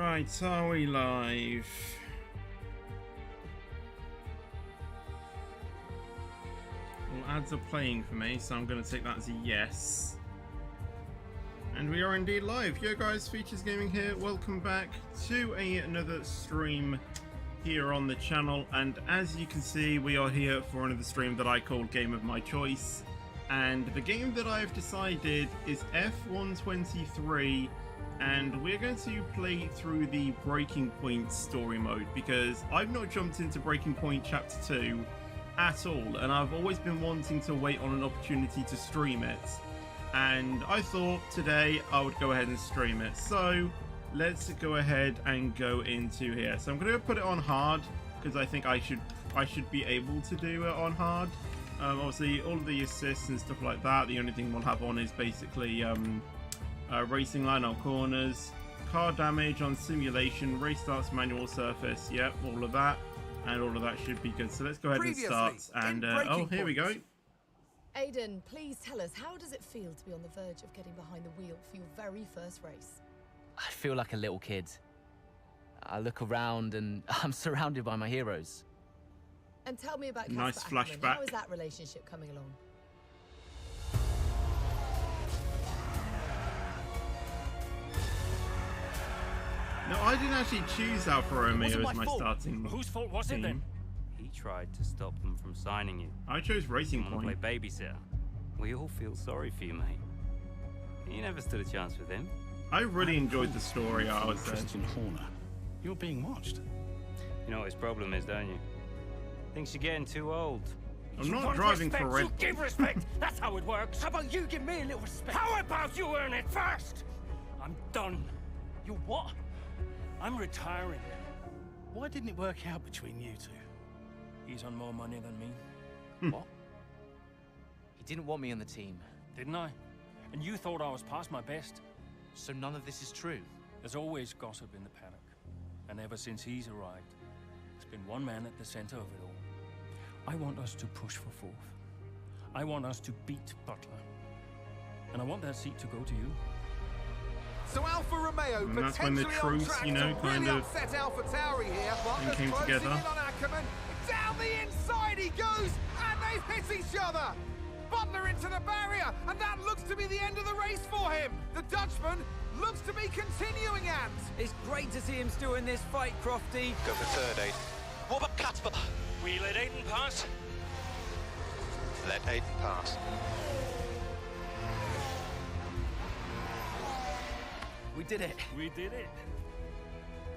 Right, are we live? Well, ads are playing for me, so I'm going to take that as a yes. And we are indeed live. Yo guys, Features Gaming here. Welcome back to another stream here on the channel. And as you can see, we are here for another stream that I call Game of My Choice. And the game that I've decided is F123. And we're going to play through the Breaking Point story mode because I've not jumped into Breaking Point Chapter 2 at all, and I've always been wanting to wait on an opportunity to stream it. And I thought today I would go ahead and stream it. So let's go ahead and go into here. So I'm going to put it on hard because I think I should be able to do it on hard. Obviously, all of the assists and stuff like that, the only thing we'll have on is basically racing line on corners, car damage on simulation, race starts manual surface, yep, all of that, and all of that should be good. So let's go ahead and start, and oh, here we go. Aiden, please tell us, how does it feel to be on the verge of getting behind the wheel for your very first race? I feel like a little kid. I look around and I'm surrounded by my heroes. And tell me about nice Casper flashback. Ackerman. How is that relationship coming along? No, I didn't actually choose Alfa Romeo as my starting Whose fault was it then? He tried to stop them from signing you. I chose Racing Want to Point. play babysitter? We all feel sorry for you, mate. You never stood a chance with him. I really enjoyed the story, I would say. Christian Horner. You're being watched. You know what his problem is, don't you? Thinks you're getting too old. I'm not driving for Red You give respect. That's how it works. How about you give me a little respect? How about you earn it first? I'm done. You what? I'm retiring. Why didn't it work out between you two? He's on more money than me. What? He didn't want me on the team. Didn't I? And you thought I was past my best? So none of this is true. There's always gossip in the paddock. And ever since he's arrived, there's been one man at the center of it all. I want us to push for fourth. I want us to beat Butler. And I want that seat to go to you. So Alfa Romeo And that's when the potentially on truth, track you know, to kind really of upset Alpha Tauri here. Butler's came closing together. in on Ackerman. Down the inside he goes, and they've hit each other. Butler into the barrier, and that looks to be the end of the race for him. The Dutchman looks to be continuing, and It's great to see him still in this fight, Crofty. Go for third, Aiden. What about Casper? We let Aiden pass. Let Aiden pass. We did it. We did it.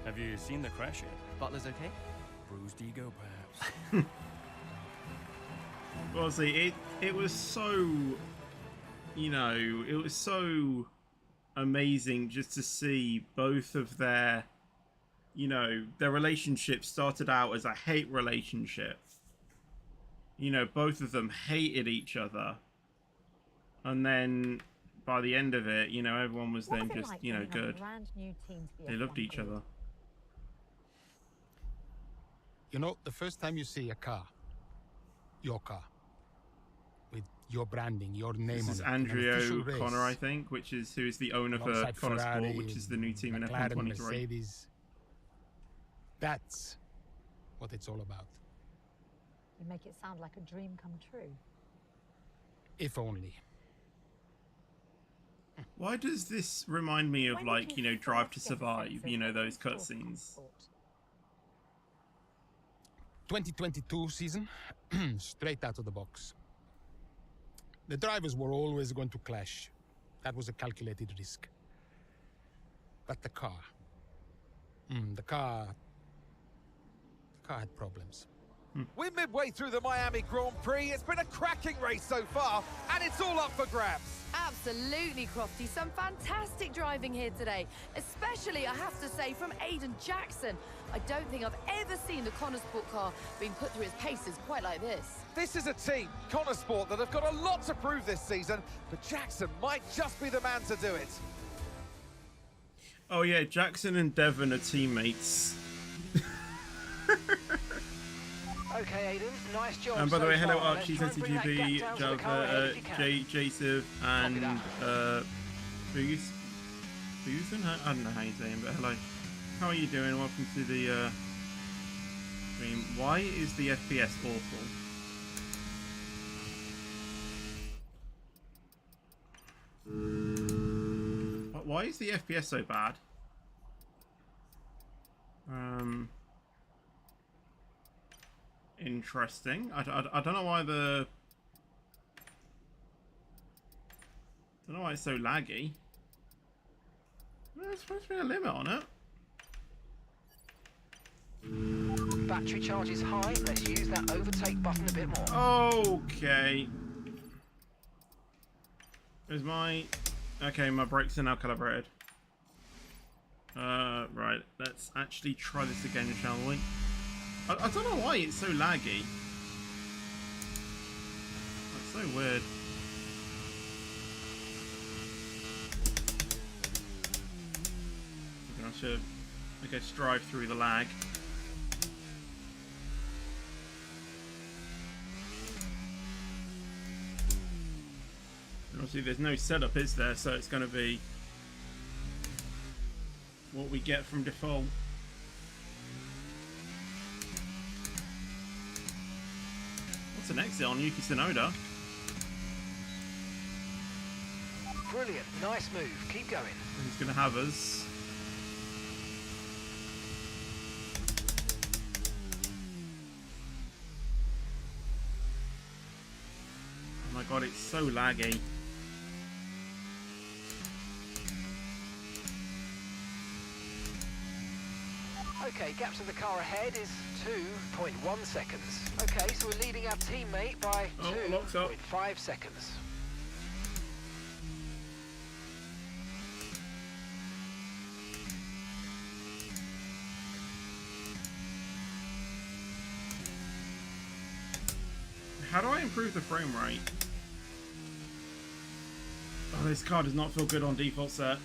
Have you seen the crash yet? Butler's okay? Bruised ego, perhaps. Well, see, it was so, you know, it was so amazing just to see both of their, you know, their relationship started out as a hate relationship. You know, both of them hated each other. And then by the end of it, you know, everyone was then just, you know, good. They loved each other. You know, the first time you see a car, your car, with your branding, your name This on is it, in an Andrea official race, O'Connor, I think, who is the owner for alongside Connor Sport, Ferrari, which is the new team in McLaren, F123. Mercedes, that's what it's all about. You make it sound like a dream come true. If only. Why does this remind me of, like, you know, Drive to Survive, you know, those cutscenes? 2022 season, straight out of the box. The drivers were always going to clash. That was a calculated risk. But the car, the car had problems. we're midway through the Miami Grand Prix. It's been a cracking race so far, and it's all up for grabs. Absolutely, Crofty. Some fantastic driving here today. Especially, I have to say, from Aiden Jackson. I don't think I've ever seen the Connor Sport car being put through its paces quite like this. This is a team, Connor Sport, that have got a lot to prove this season, but Jackson might just be the man to do it. Oh yeah, Jackson and Devon are teammates. Okay, Aiden, nice job. And by the way, hello far. Archie, Let's try and bring that ZTGB, gap down to the car ahead if you can. Jasiv, and Copy Boozen? I don't know how you say him, but hello. how are you doing? Welcome to the stream. Why is the FPS awful? Why is the FPS so bad? Interesting. I don't know why the... I don't know why it's so laggy. There's supposed to be a limit on it. Battery charge is high. Let's use that overtake button a bit more. Okay. Is my... Okay, my brakes are now calibrated. Right. Let's actually try this again, shall we? I don't know why it's so laggy. That's so weird. I should, I guess, drive through the lag. And obviously there's no setup, is there? So it's going to be what we get from default. What's an exit on Yuki Tsunoda? Brilliant, nice move. Keep going. He's going to have us. Oh my god, it's so laggy. Okay, gap to the car ahead is 2.1 seconds. Okay, so we're leading our teammate by 2.5 seconds. How do I improve the frame rate? Oh, this car does not feel good on default set.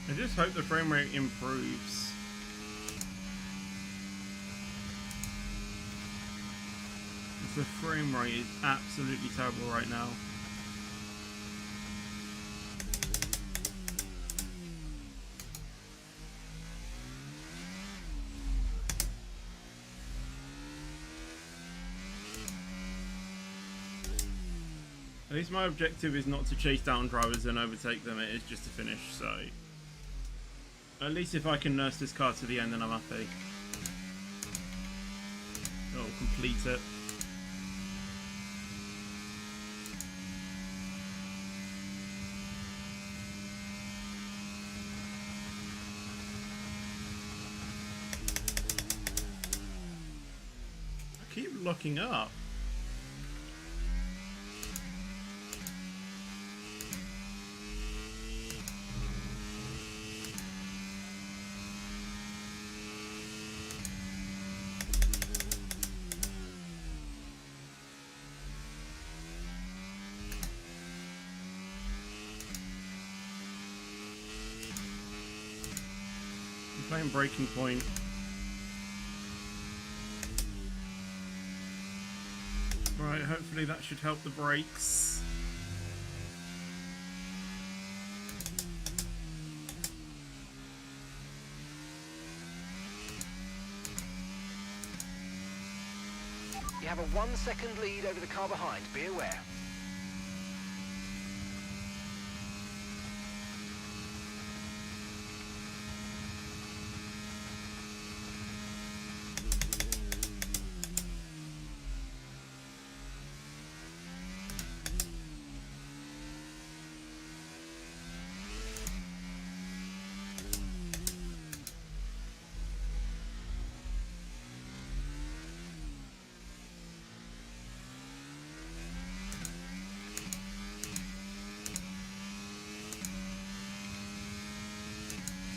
I just hope the frame rate improves. The frame rate is absolutely terrible right now. At least my objective is not to chase down drivers and overtake them, it is just to finish, so... At least if I can nurse this car to the end, then I'm happy. I'll complete it. I keep looking up. Playing Breaking Point. Right, hopefully that should help the brakes. You have a 1 second lead over the car behind. Be aware.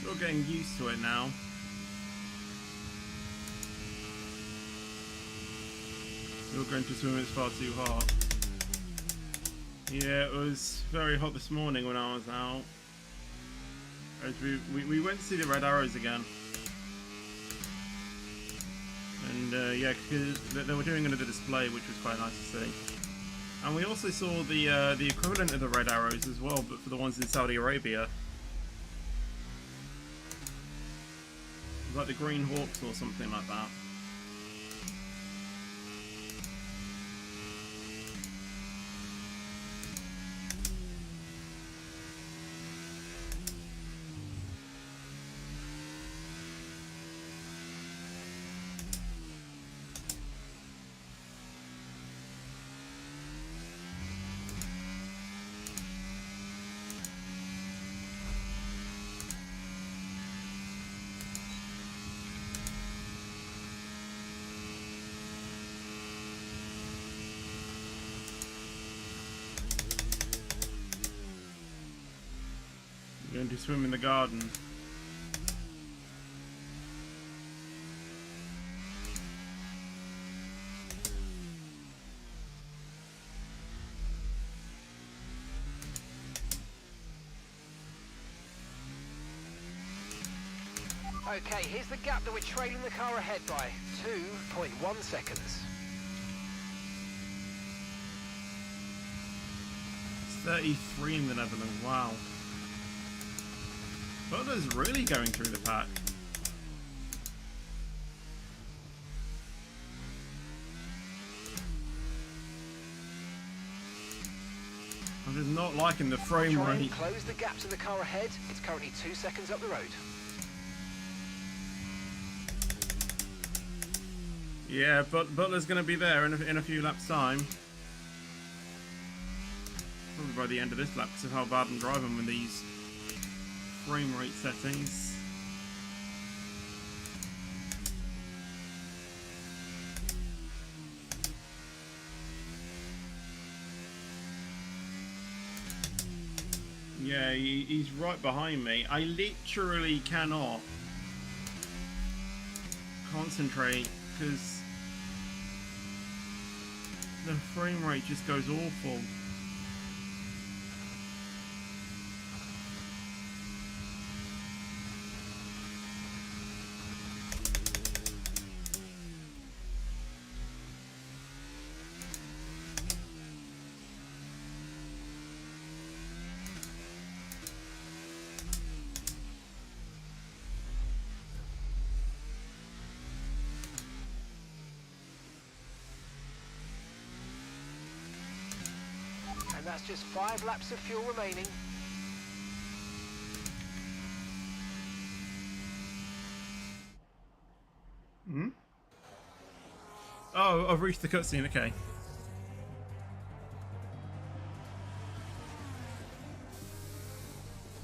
Still getting used to it now. Still going to swim, it's far too hot. Yeah, it was very hot this morning when I was out. As we went to see the Red Arrows again. And yeah, because they were doing another display, which was quite nice to see. And we also saw the equivalent of the red arrows as well, but for the ones in Saudi Arabia. Like the Green Hawks or something like that. Going to swim in the garden. Okay, here's the gap that we're trailing the car ahead by. 2.1 seconds. It's 33 in the Netherlands, wow. Butler's really going through the pack. I'm just not liking the frame Try and rate. close the gap to the car ahead. It's currently 2 seconds up the road. Yeah, but Butler's going to be there in a few laps' time. Probably by the end of this lap because of how bad I'm driving with these frame rate settings. Yeah, he's right behind me. I literally cannot concentrate because the frame rate just goes awful. And that's just 5 laps of fuel remaining. Hmm? Oh, I've reached the cutscene, okay.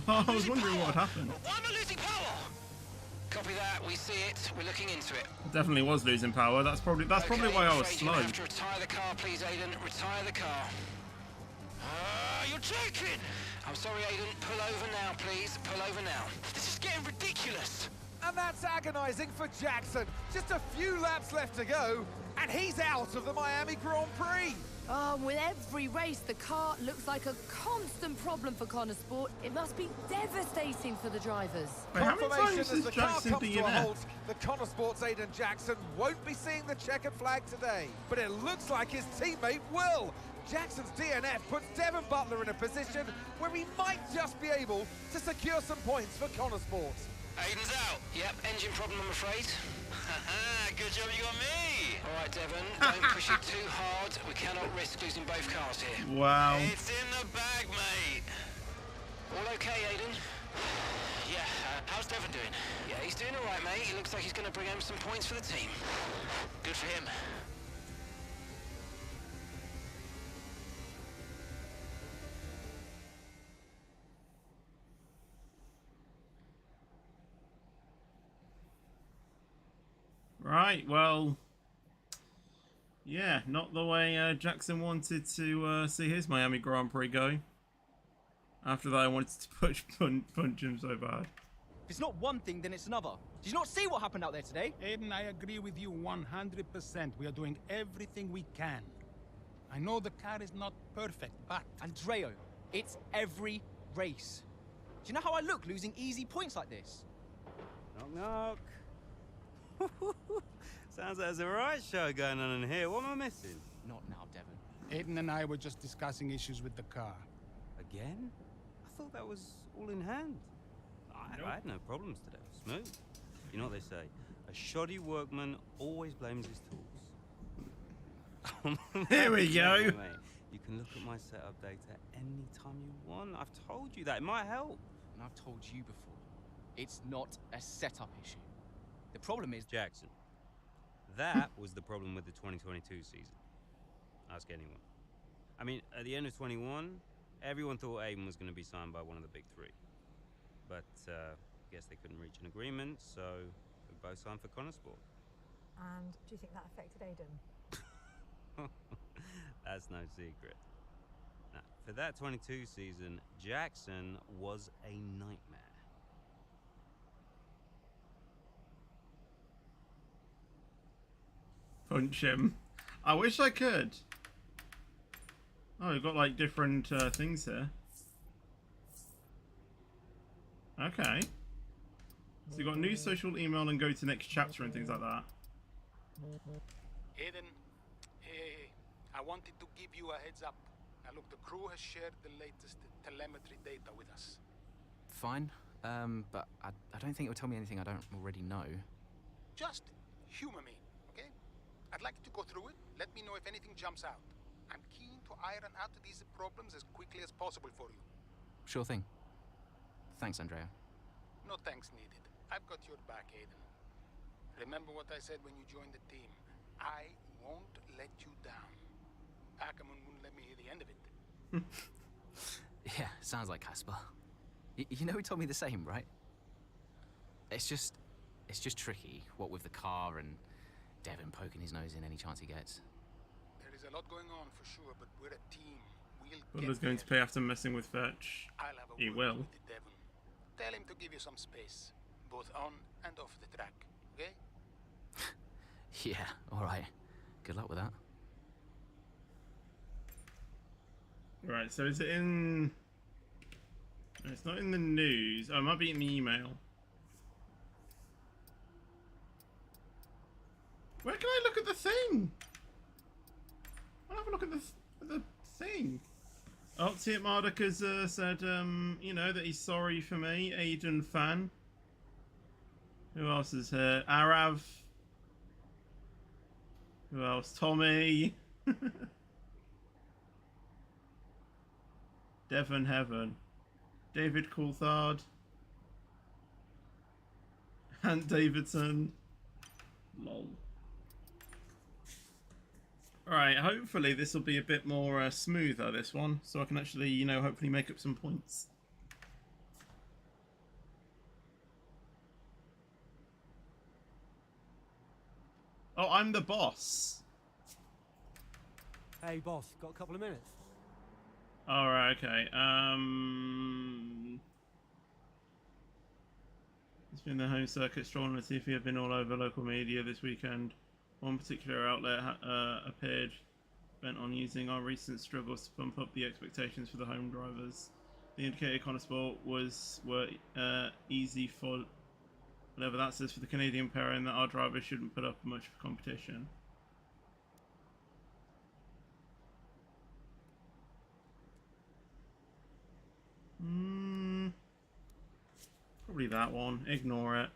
Oh, I was wondering what had happened. Why am I losing power? Copy that, we see it, we're looking into it. Definitely was losing power. That's probably why I was afraid slow. You're gonna have to retire the car, please, Aiden. Retire the car. You're joking! I'm sorry, Aiden. Pull over now, please. Pull over now. This is getting ridiculous. And that's agonising for Jackson. Just a few laps left to go, and he's out of the Miami Grand Prix. With every race, the car looks like a constant problem for Connor Sport. It must be devastating for the drivers. Wait, how many Confirmation times as has the car Jackson comes to a DNF? halt, the Connor Sports Aiden Jackson won't be seeing the checkered flag today. But it looks like his teammate will. Jackson's DNF puts Devon Butler in a position where he might just be able to secure some points for Connor Sports. Aiden's out. Yep, engine problem, I'm afraid. Good job you got me. All right, Devon, don't push it too hard. We cannot risk losing both cars here. Wow. It's in the bag, mate. All okay, Aiden? Yeah, how's Devon doing? Yeah, he's doing all right, mate. He looks like he's going to bring home some points for the team. Good for him. Right, well, yeah, not the way Jackson wanted to see his Miami Grand Prix go. After that, I wanted to punch him so bad. If it's not one thing, then it's another. Did you not see what happened out there today? Aiden, I agree with you 100%. We are doing everything we can. I know the car is not perfect, but... Andreo, it's every race. Do you know how I look losing easy points like this? Knock, knock. Sounds like there's a right show going on in here. What am I missing? Not now, Devon. Aiden and I were just discussing issues with the car. Again? I thought that was all in hand. I had no problems today. Smooth. You know what they say? A shoddy workman always blames his tools. Here we go. Mate, you can look at my setup data anytime you want. I've told you that. It might help. And I've told you before, it's not a setup issue. The problem is... Jackson. That was the problem with the 2022 season. Ask anyone. I mean, at the end of 21, everyone thought Aiden was going to be signed by one of the big three. But, I guess they couldn't reach an agreement, so we both signed for Connorsport. And do you think that affected Aiden? That's no secret. Now, for that 22 season, Jackson was a nightmare. Punch him. I wish I could. Oh, we've got like different things here. Okay. So you've got new social email and go to next chapter and things like that. Aiden, hey, I wanted to give you a heads up. Now look, the crew has shared the latest telemetry data with us. Fine, but I don't think it will tell me anything I don't already know. Just humor me, okay? I'd like you to go through it. Let me know if anything jumps out. I'm keen to iron out these problems as quickly as possible for you. Sure thing. Thanks, Andrea. No thanks needed. I've got your back, Aiden. Remember what I said when you joined the team. I won't let you down. Ackerman wouldn't let me hear the end of it. Yeah, sounds like Casper. You know he told me the same, right? It's just tricky, what with the car and Devon poking his nose in any chance he gets. There is a lot going on for sure, but we're a team. Butler's going to pay after messing with Fetch. I'll have a He word will. with Devon. Tell him to give you some space, both on and off the track, okay? Yeah, alright. Good luck with that. Right, so is it in... It's not in the news. Oh, it might be in the email. Where can I look at the thing? I'll have a look at the thing. Oh, Tiet Marduk has said, you know, that he's sorry for me. Aiden fan. Who else is here? Arav. Who else? Tommy. Devon Heaven. David Coulthard. Ant Davidson. Lol. Alright, hopefully this will be a bit more smoother, this one, so I can actually, you know, hopefully make up some points. Oh, I'm the boss. Hey, boss, got a couple of minutes? Alright, okay. It's been the home circuit strolling to see if you have been all over local media this weekend. One particular outlet appeared bent on using our recent struggles to pump up the expectations for the home drivers. The indicated Connorsport were easy for whatever that says for the Canadian pair, and that our drivers shouldn't put up much of a competition. Probably that one. Ignore it.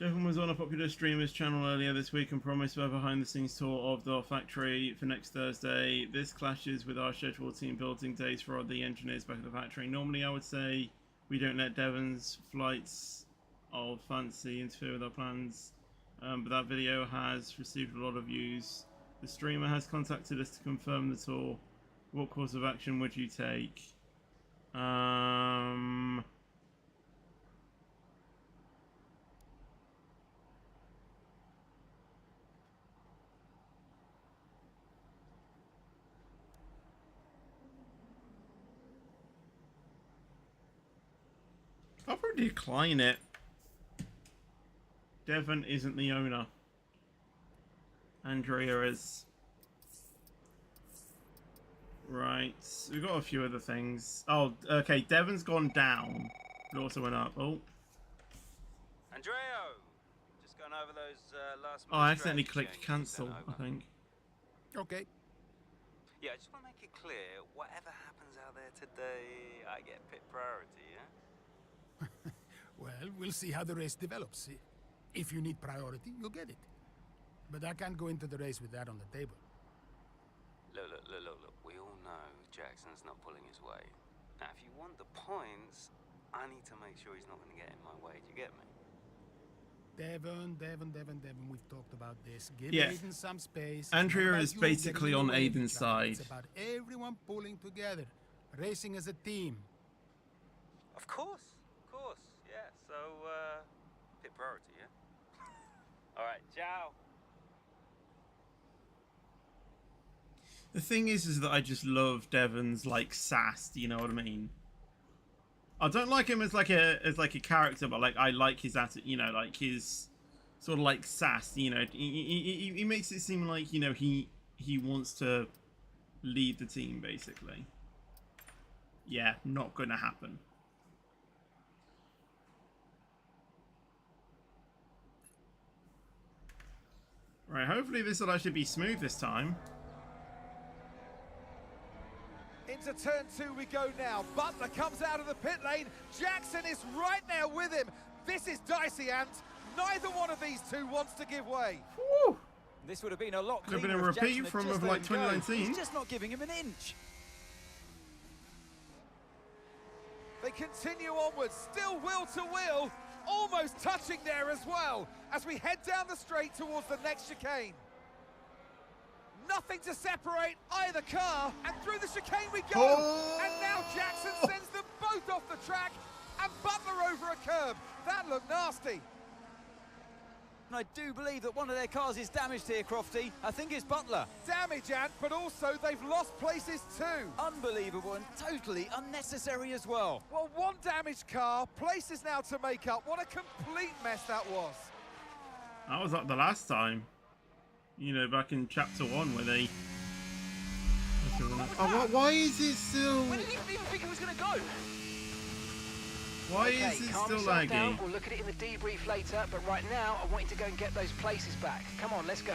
Devon was on a popular streamer's channel earlier this week and promised a behind-the-scenes tour of the factory for next Thursday. This clashes with our scheduled team building days for the engineers back at the factory. Normally I would say we don't let Devon's flights of fancy interfere with our plans, but that video has received a lot of views. The streamer has contacted us to confirm the tour. What course of action would you take? I'll probably decline it. Devon isn't the owner. Andrea is. Right, we've got a few other things. Oh, okay, Devon's gone down. It also went up. Oh. Andreo! Just going run over those last Oh, I accidentally clicked cancel, I think. Okay. Yeah, I just want to make it clear, whatever happens out there today, I get pit priority, yeah? Well, we'll see how the race develops. If you need priority, you'll get it. But I can't go into the race with that on the table. Look. We all know Jackson's not pulling his weight. Now, if you want the points, I need to make sure he's not going to get in my way. Do you get me? Devon, we've talked about this. Give Yeah. Aiden some space. Andrea It's is not about you basically getting in on the way of Aiden's each other. side. It's about everyone pulling together, racing as a team. Of course. Yeah, so, pit priority, yeah? All right, ciao. The thing is that I just love Devon's like sass. Do you know what I mean? I don't like him as like a character, but like I like his attitude. You know, like his sort of like sass. You know, he makes it seem like, you know, he wants to lead the team basically. Yeah, not gonna happen. Right, hopefully this will actually be smooth this time. Into turn 2 we go now. Butler comes out of the pit lane. Jackson is right there with him. This is dicey, Ant. Neither one of these two wants to give way. Woo! This would have been a lot Could have cleaner been a if Jackson repeat had from just of let like him go. 2019. He's just not giving him an inch. They continue onwards, still wheel to wheel, almost touching there as well, as we head down the straight towards the next chicane. Nothing to separate either car, and through the chicane we go. Oh! And now Jackson sends them both off the track, and Butler over a curb. That looked nasty. And I do believe that one of their cars is damaged here, Crofty. I think it's Butler. Damage, Ant, but also they've lost places too. Unbelievable and totally unnecessary as well. Well, one damaged car, places now to make up. What a complete mess that was. That was like the last time. You know, back in chapter 1 where they... Oh, why is it still... Where did you even think it was going to go? Why Okay, is it calm still yourself down. laggy? We'll look at it in the debrief later, but right now I want you to go and get those places back. Come on, let's go.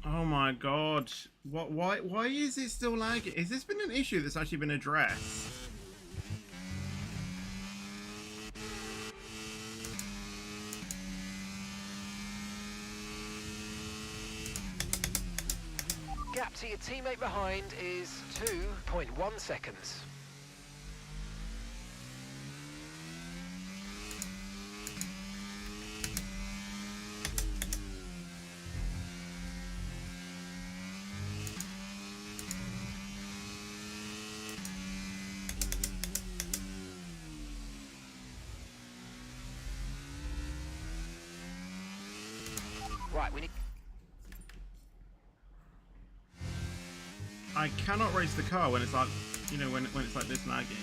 Oh my god. Why is it still laggy? Has this been an issue that's actually been addressed? Gap to your teammate behind is 2.1 seconds. Right, we need... I cannot race the car when it's like, you know, when it's like this laggy.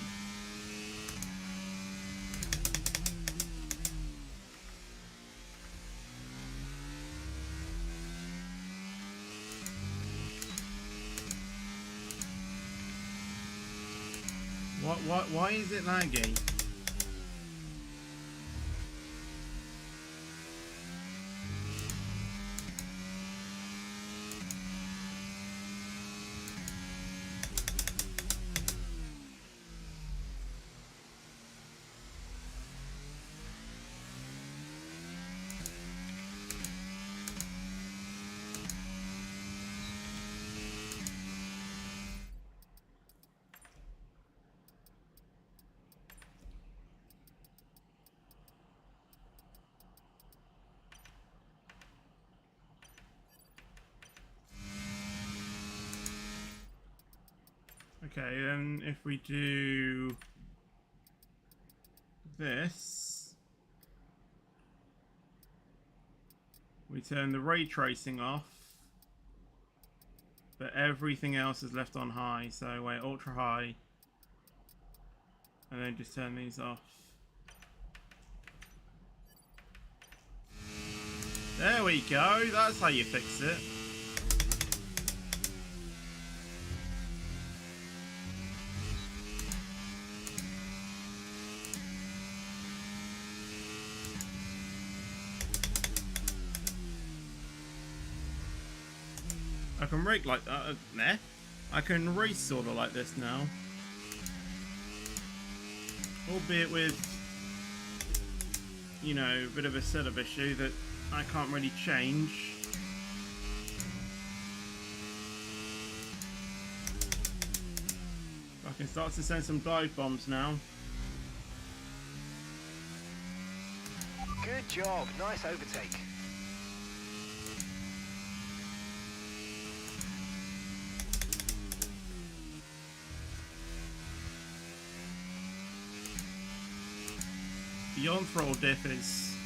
Why is it laggy? Okay, then if we do this, we turn the ray tracing off, but everything else is left on high. So wait, ultra high, and then just turn these off. There we go, that's how you fix it. I can rake like that. Nah. I can race sort of like this now. Albeit with, you know, a bit of a setup issue that I can't really change. I can start to send some dive bombs now. Good job. Nice overtake. The on-throttle diff is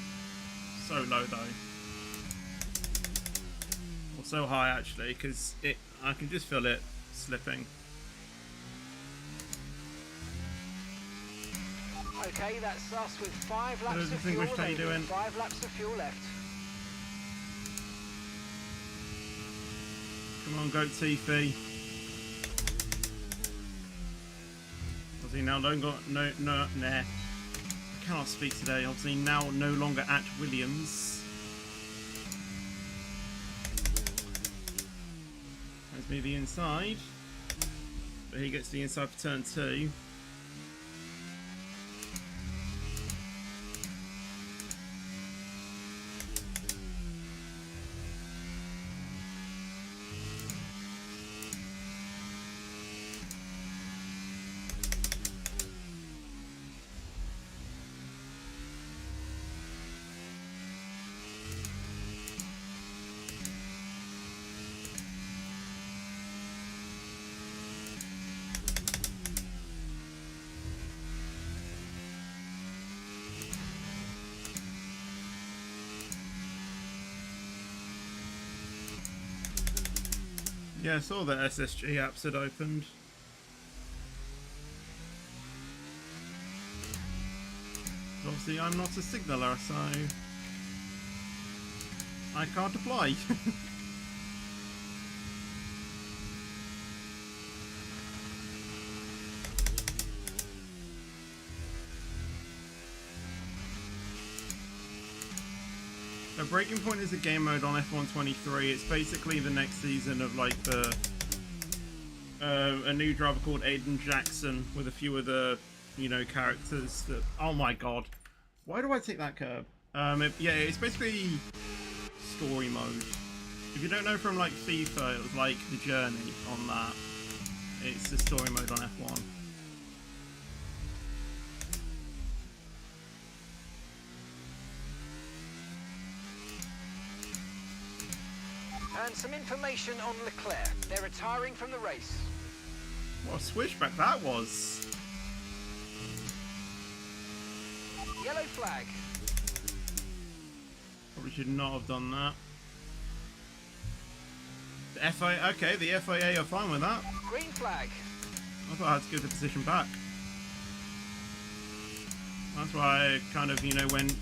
so low though. Or so high actually, because I can just feel it slipping. Okay, that's us with 5 laps Hello, of fuel Distinguished, how you remaining. doing? 5 laps of fuel left. Come on, goat Tiffy. Obviously now don't got no nah. I cannot speak today. Obviously now no longer at Williams. That's me the inside. But he gets the inside for turn 2. Yeah, I saw that SSG apps had opened. Obviously I'm not a signaller, so I can't apply. So Breaking Point is a game mode on F1 23. It's basically the next season of like the a new driver called Aiden Jackson with a few other, you know, characters that. Oh my god, why do I take that curb? Yeah, it's basically story mode. If you don't know from like FIFA, it was like the journey on that. It's the story mode on F1. And some information on Leclerc. They're retiring from the race. What a switchback that was. Yellow flag. Probably should not have done that. The FIA, okay, the FIA are fine with that. Green flag. I thought I had to give the position back. That's why I kind of, you know, went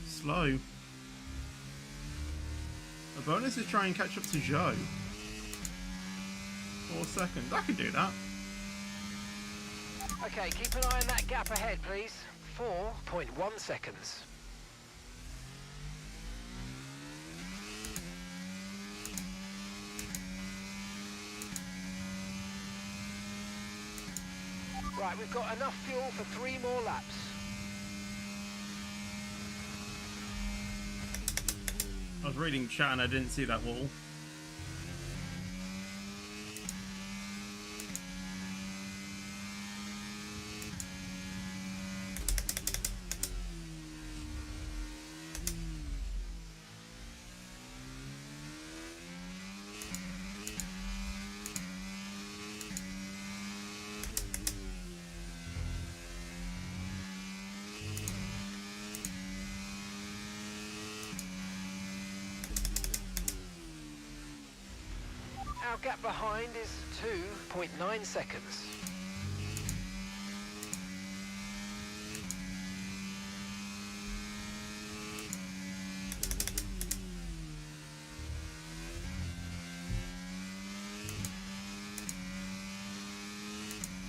slow. A bonus is try and catch up to Joe. 4 seconds. I can do that. Okay, keep an eye on that gap ahead, please. 4.1 seconds. Right, we've got enough fuel for 3 more laps. I was reading chat and I didn't see that wall. Our gap behind is 2.9 seconds.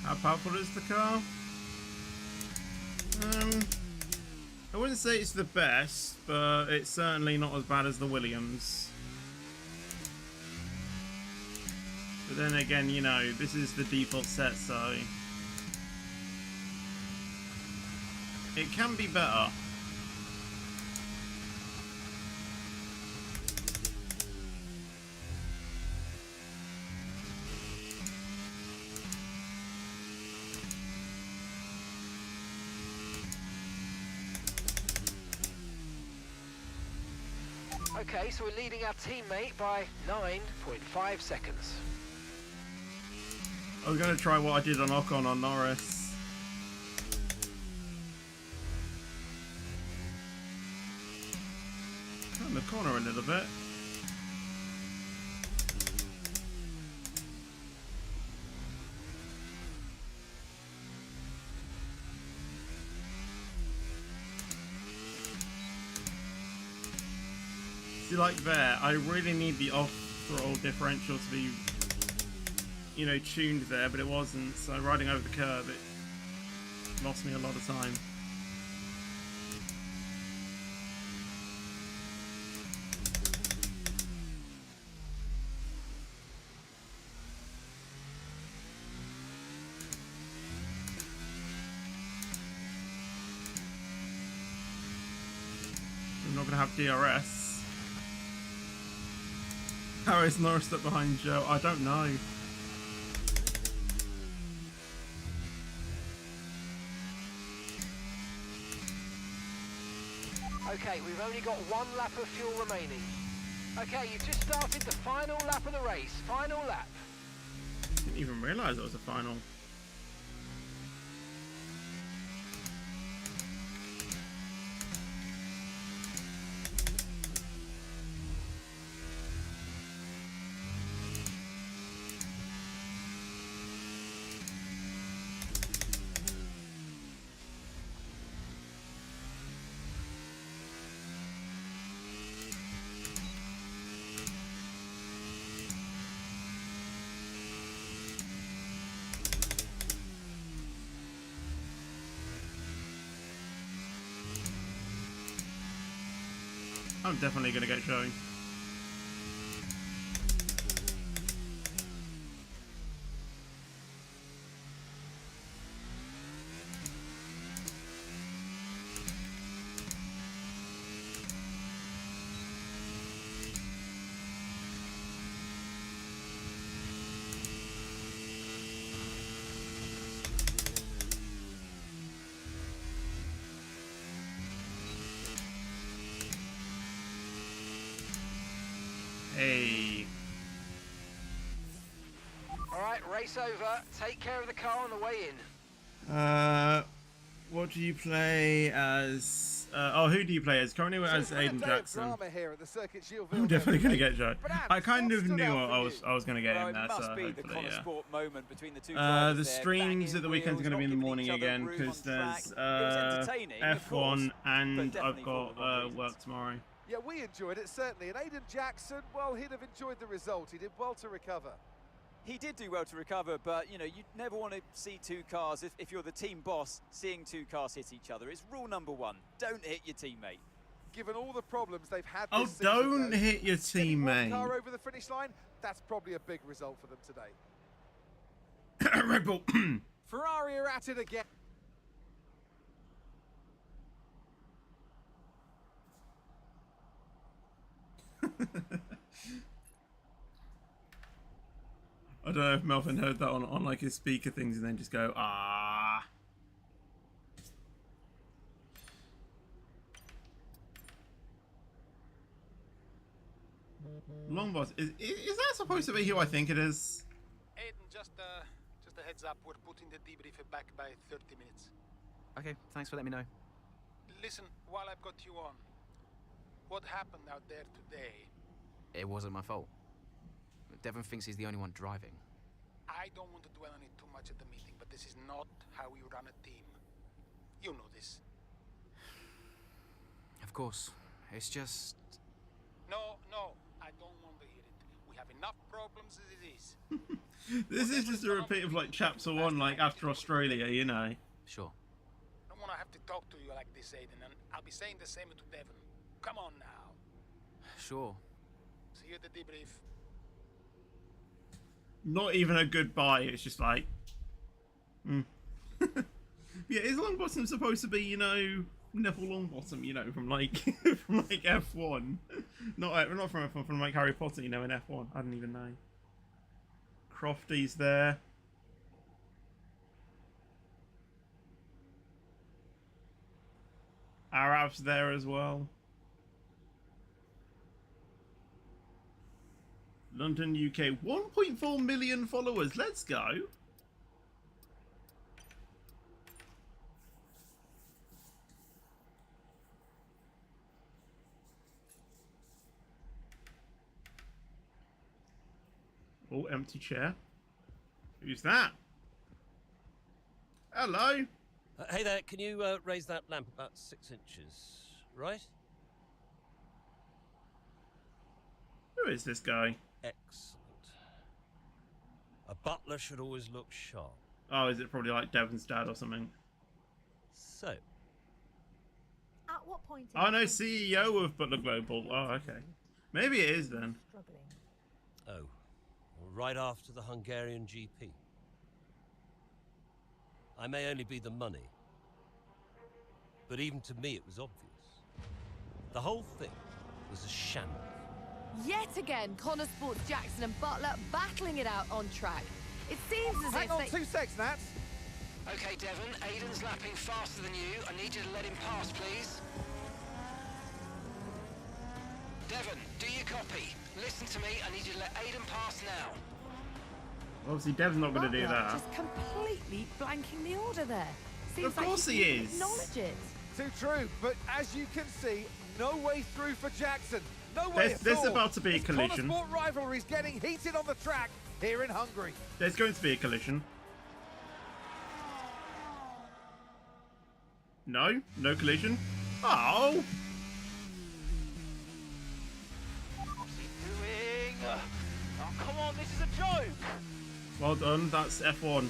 How powerful is the car? I wouldn't say it's the best, but it's certainly not as bad as the Williams. But then again, you know, this is the default set, so it can be better. Okay, so we're leading our teammate by 9.5 seconds. I was going to try what I did on Ocon on Norris. Turn the corner a little bit. See, like there, I really need the off-throttle differential to be, you know, tuned there, but it wasn't, so riding over the curb, it lost me a lot of time. I'm not going to have DRS. How is Norris stuck behind Joe? I don't know. Okay, we've only got 1 lap of fuel remaining. Okay, you've just started the final lap of the race. Final lap. Didn't even realise it was a final. I'm definitely going to get Joe. Hey. Alright, race over. Take care of the car on the way in. What do you play as? Oh, who do you play as? Currently as Aiden Jackson. I'm definitely gonna get Joe. I kind of knew I was gonna get him there, so hopefully, yeah. The streams at the weekend are gonna be in the morning again because there's F1 and I've got work tomorrow. Yeah, we enjoyed it, certainly. And Aiden Jackson, well, he'd have enjoyed the result. He did well to recover. He did do well to recover, but, you know, you never want to see 2 cars, if you're the team boss, seeing 2 cars hit each other. It's rule number 1. Don't hit your teammate. Given all the problems they've had this season, don't hit your teammate. Car over the finish line, that's probably a big result for them today. Red Bull. Ferrari are at it again. I don't know if Melvin heard that on like his speaker things and then just go, ah. Long boss, is that supposed to be who I think it is? Aiden, just a heads up, we're putting the debriefer back by 30 minutes. Okay, thanks for letting me know. Listen, while I've got you on, what happened out there today? It wasn't my fault. Devon thinks he's the only one driving. I don't want to dwell on it too much at the meeting, but this is not how we run a team. You know this. Of course. It's just... No, I don't want to hear it. We have enough problems as it is. This is just a repeat of like chapter 1, like after Australia, you know. Sure. I don't want to have to talk to you like this, Aiden, and I'll be saying the same to Devon. Come on now. Sure. See you at the debrief. Not even a goodbye. It's just like, yeah, is Longbottom supposed to be, you know, Neville Longbottom, you know, from like from like F1, not from F1, from like Harry Potter, you know, in F1. I didn't even know. Crofty's there. Arab's there as well. London, UK, 1.4 million followers. Let's go. Oh, empty chair. Who's that? Hello. Hey there, can you raise that lamp about 6 inches, right? Who is this guy? Excellent. A butler should always look sharp. Oh, is it probably like Devon's dad or something? So. At what point? Oh no, CEO of Butler Global. Oh, okay. Maybe it is then. Struggling. Oh, right after the Hungarian GP. I may only be the money, but even to me it was obvious. The whole thing was a shambles. Yet again, Connor Sports Jackson and Butler battling it out on track. It seems as Hang if on they... 2 seconds, Nats. Okay, Devon, Aiden's lapping faster than you. I need you to let him pass, please. Devon, do you copy? Listen to me, I need you to let Aiden pass now. Obviously, Dev's not going to do Butler that. just completely blanking the order there. Seems Of course like he didn't is. Acknowledge it. Too true, but as you can see, no way through for Jackson. No way There's at all. about to be a This collision. Conor Sport rivalry's getting heated on the track here in Hungary. There's going to be a collision. No? No collision? Oh! What's he doing? Oh, come on, this is a joke! Well done, that's F1.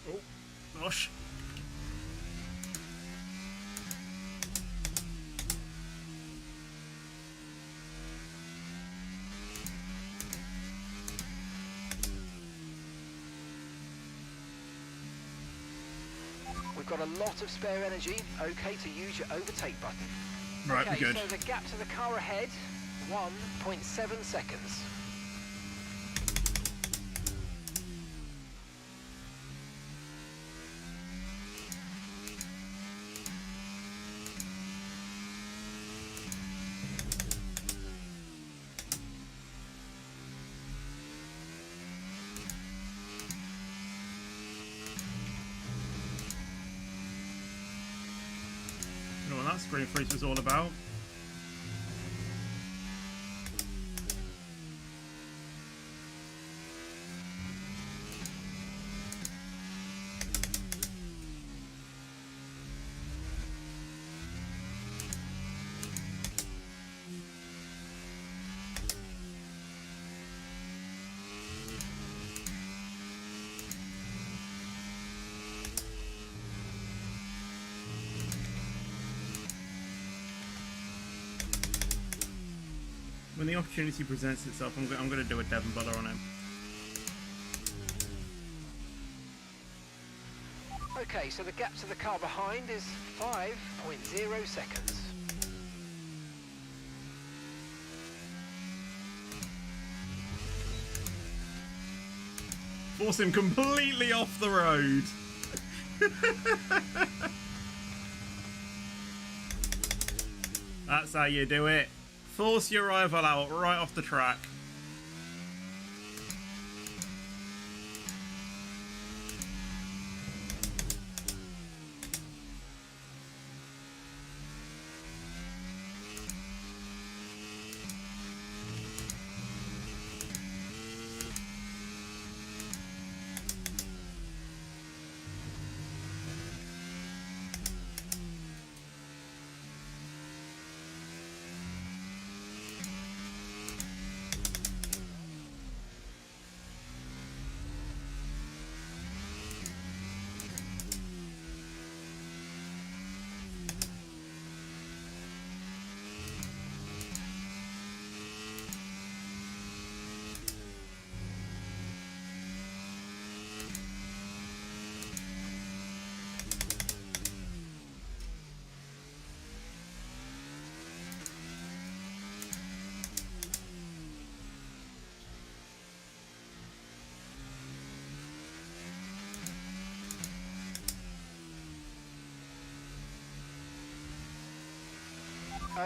Oh, gosh. We've got a lot of spare energy. Okay to use your overtake button. Right, okay, we're good. so the gap to the car ahead, 1.7 seconds. You know what that screen freeze was all about? When the opportunity presents itself, I'm going to do a Devon Butler on him. Okay, so the gap to the car behind is 5.0 seconds. Force him completely off the road. That's how you do it. Force your rival out right off the track.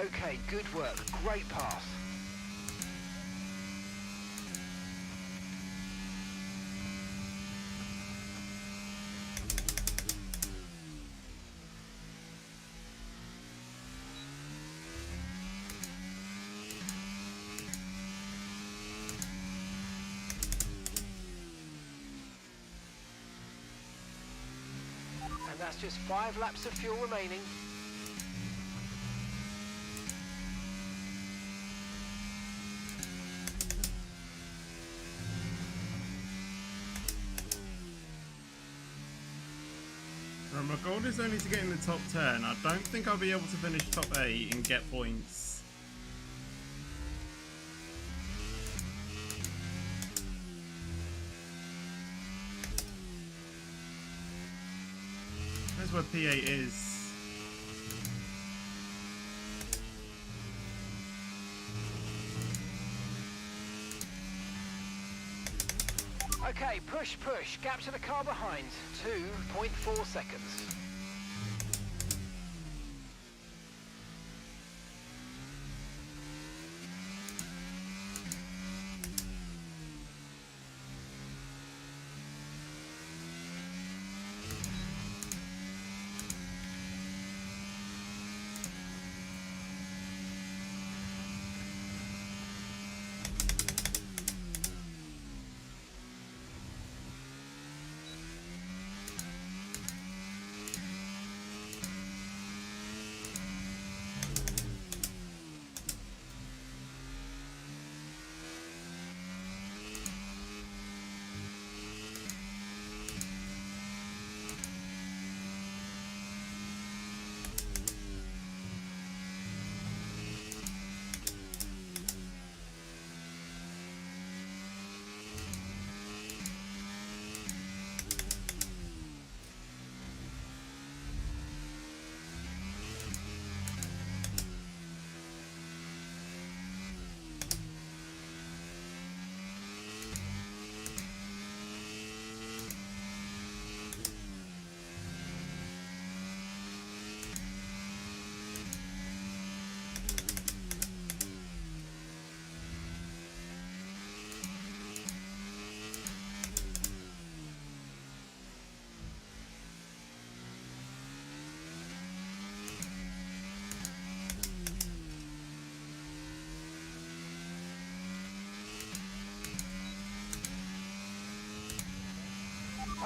Okay, good work. Great pass. And that's just 5 laps of fuel remaining. Right, my goal is only to get in the top 10. I don't think I'll be able to finish top 8 and get points. That's where P8 is. Okay, push, push. Gap to the car behind. 2.4 seconds.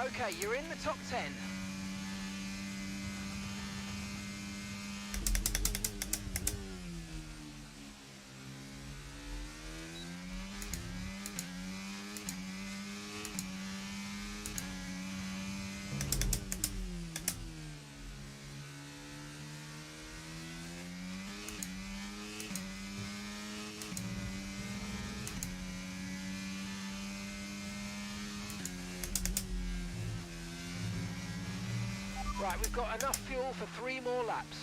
Okay, you're in the top 10. Right, we've got enough fuel for 3 more laps.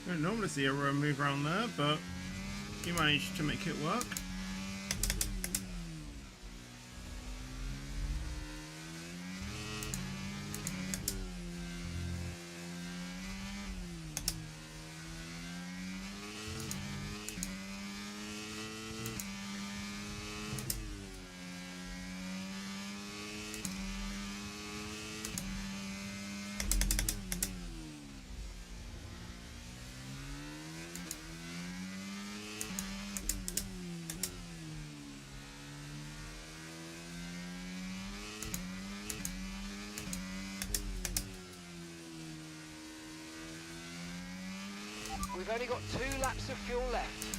I don't normally see a move around there, but you managed to make it work. We've only got 2 laps of fuel left.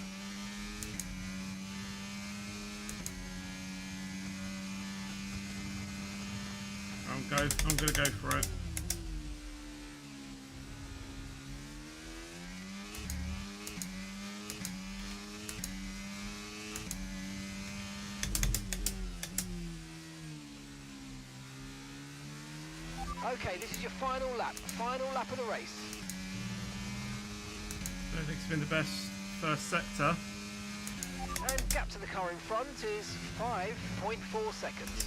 I'm gonna go for it. Okay, this is your final lap of the race. I don't think it's been the best first sector. And gap to the car in front is 5.4 seconds.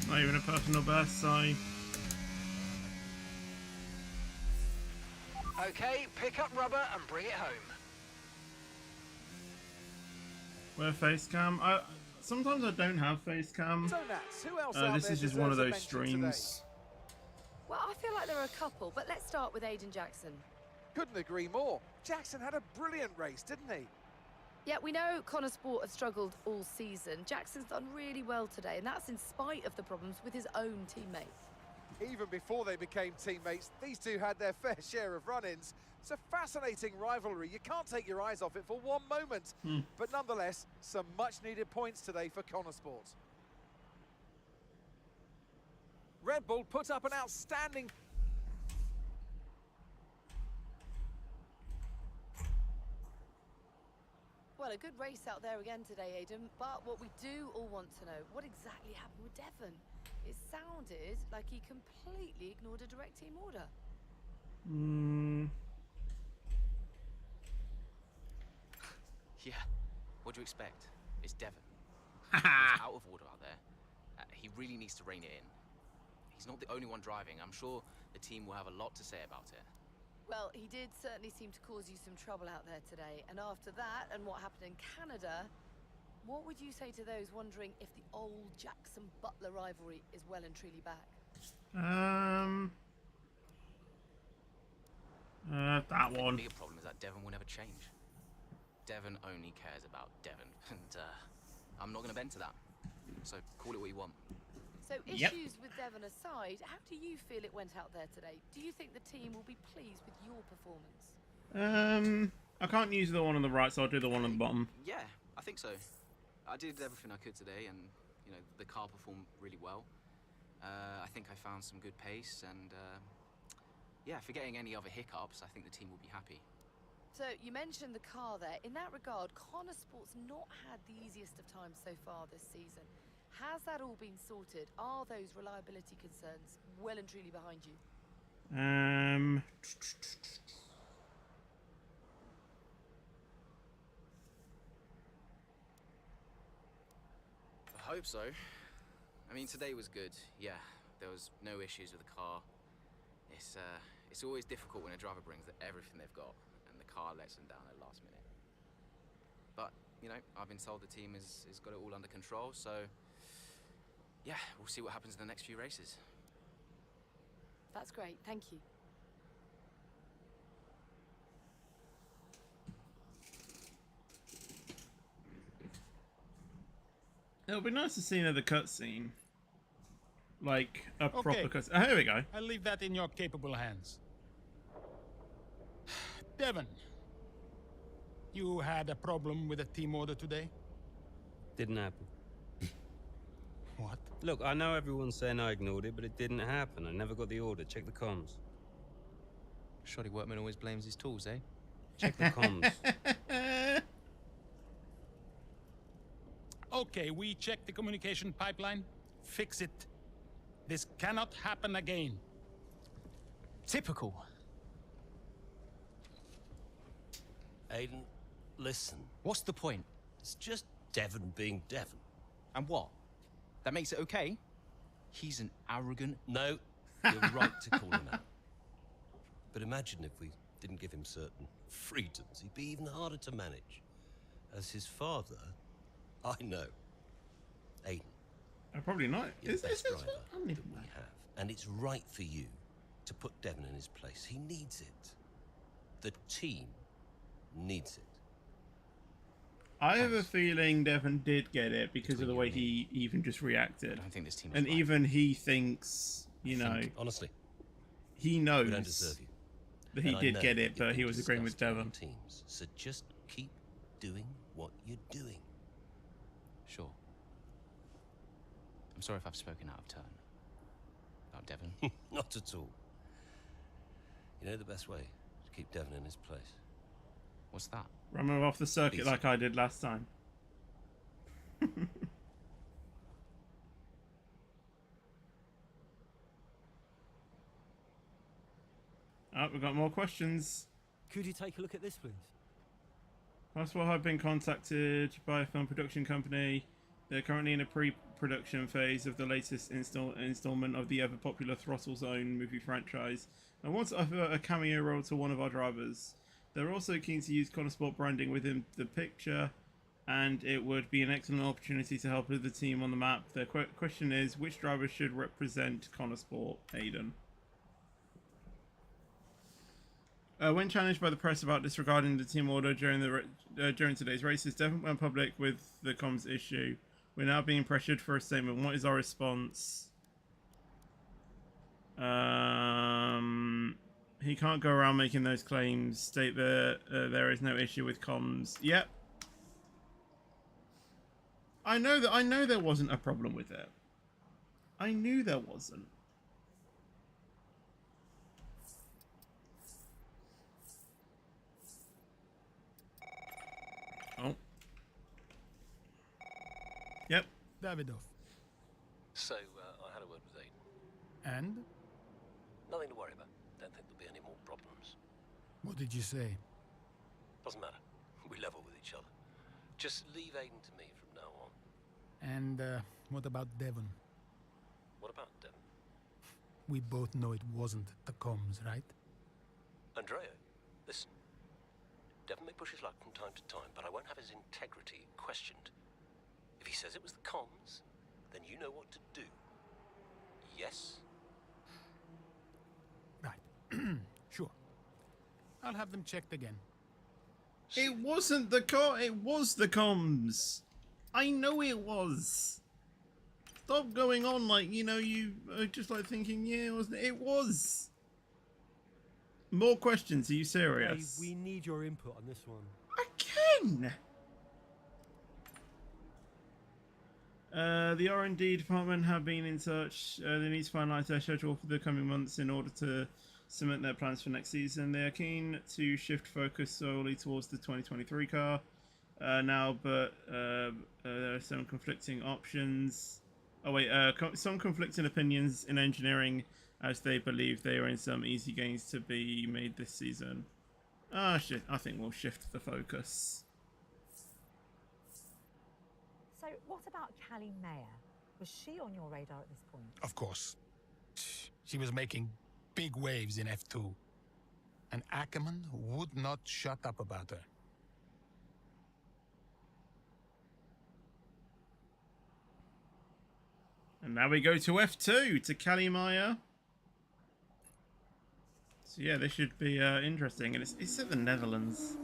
Not even a personal best, so... Okay, pick up rubber and bring it home. Where face cam? Sometimes I don't have face cam. So Nats, who else out This there is just one of deserves a those mention today? streams. Well, I feel like there are a couple, but let's start with Aiden Jackson. Couldn't agree more. Jackson had a brilliant race, didn't he? Yeah, we know Connor Sport have struggled all season. Jackson's done really well today, and that's in spite of the problems with his own teammates. Even before they became teammates, these two had their fair share of run-ins. It's a fascinating rivalry. You can't take your eyes off it for one moment. But nonetheless, some much-needed points today for Connor Sport. Red Bull put up an outstanding... Well, a good race out there again today, Aiden, but what we do all want to know, what exactly happened with Devon? It sounded like he completely ignored a direct team order. Yeah, what do you expect? It's Devon. He's out of order out there. He really needs to rein it in. He's not the only one driving. I'm sure the team will have a lot to say about it. Well, he did certainly seem to cause you some trouble out there today. And after that, and what happened in Canada, what would you say to those wondering if the old Jackson-Butler rivalry is well and truly back? That one. The bigger problem is that Devon will never change. Devon only cares about Devon, and I'm not going to bend to that. So call it what you want. So issues with Devon aside, how do you feel it went out there today? Do you think the team will be pleased with your performance? I can't use the one on the right, so I'll do the one on the bottom. Yeah, I think so. I did everything I could today, and you know the car performed really well. I think I found some good pace, and yeah, forgetting any other hiccups, I think the team will be happy. So you mentioned the car there. In that regard, Connor Sport's not had the easiest of times so far this season. Has that all been sorted? Are those reliability concerns well and truly behind you? I hope so. I mean, today was good. Yeah, there was no issues with the car. It's always difficult when a driver brings everything they've got and the car lets them down at the last minute. But, you know, I've been told the team has got it all under control, so yeah, we'll see what happens in the next few races. That's great, thank you. It'll be nice to see another cutscene. Like, a proper cutscene. Oh, here we go. I'll leave that in your capable hands. Devon, you had a problem with a team order today? Didn't happen. What? Look, I know everyone's saying I ignored it, but it didn't happen. I never got the order. Check the comms. Shoddy workman always blames his tools, eh? Check the comms. Okay, we checked the communication pipeline. Fix it. This cannot happen again. Typical. Aiden, listen. What's the point? It's just Devon being Devon. And what? That makes it okay? He's an arrogant... No, you're right to call him out. But imagine if we didn't give him certain freedoms. He'd be even harder to manage. As his father, I know. Aiden, Probably not. you're the best driver I don't even that we know. have. And it's right for you to put Devon in his place. He needs it. The team needs it. I have a feeling Devon did get it because of the way he even just reacted. I don't think this team is And right. even he thinks, you know, Honestly, he we don't knows deserve you. that he And I did know get it, you've but been he was agreeing with discussed among Devon. teams, so just keep doing what you're doing. Sure. I'm sorry if I've spoken out of turn. About Devon. Not at all. You know the best way to keep Devon in his place? What's that? Run him off the circuit Easy. like I did last time. Oh, we've got more questions. Could you take a look at this, please? Possible I've been contacted by a film production company. They're currently in a pre-production phase of the latest installment of the ever-popular Throttle Zone movie franchise, and want to offer a cameo role to one of our drivers. They're also keen to use Connorsport branding within the picture, and it would be an excellent opportunity to help with the team on the map. Their question is, which driver should represent Connorsport? Aiden. When challenged by the press about disregarding the team order during today's races, Devon went public with the comms issue. We're now being pressured for a statement. What is our response? He can't go around making those claims. State that there is no issue with comms. Yep. I know there wasn't a problem with it. I knew there wasn't. Oh. Yep. Davidoff. So, I had a word with Aiden. And? Nothing to worry about. Don't think there'll be any more problems. What did you say? Doesn't matter. We level with each other. Just leave Aiden to me from now on. And what about Devon? What about Devon? We both know it wasn't the comms, right? Andrea, listen. Devon may push his luck from time to time, but I won't have his integrity questioned. If he says it was the comms, then you know what to do. Yes? Right. Sure. I'll have them checked again. It wasn't the it was the comms. I know it was. Stop going on like, you know, you are just like thinking, yeah, wasn't it? It was. More questions, are you serious? Hey, we need your input on this one. Again! The R&D department have been in touch. They need to finalise their schedule for the coming months in order to cement their plans for next season. They are keen to shift focus solely towards the 2023 car now, but there are some conflicting options. Oh wait, some conflicting opinions in engineering, as they believe they are in some easy gains to be made this season. Ah, shit! I think we'll shift the focus. So what about Callie Mayer? Was she on your radar at this point? Of course. She was making big waves in F2. And Ackerman would not shut up about her. And now we go to F2 to Callie Mayer. So yeah, this should be interesting, and it's at the Netherlands.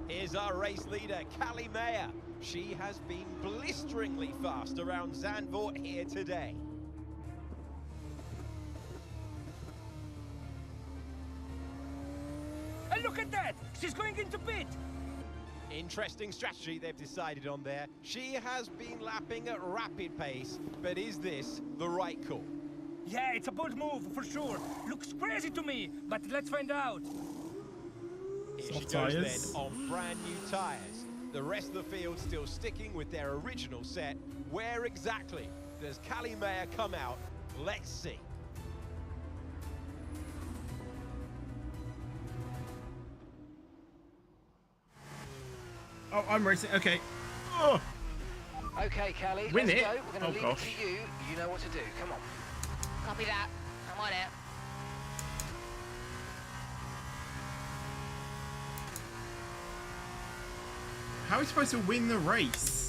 Here's our race leader, Callie Mayer. She has been blisteringly fast around Zandvoort here today. And look at that! She's going into pit! Interesting strategy they've decided on there. She has been lapping at rapid pace, but is this the right call? Yeah, it's a bold move, for sure. Looks crazy to me, but let's find out. Here Soft she goes tyres. then on brand new tyres. The rest of the field still sticking with their original set. Where exactly does Callie Mayer come out? Let's see. Oh, I'm racing. Okay. Oh. Okay, Callie, Win let's it. go. We're going to leave Gosh. it to you. You know what to do. Come on. Copy that. I'm on it. How are we supposed to win the race?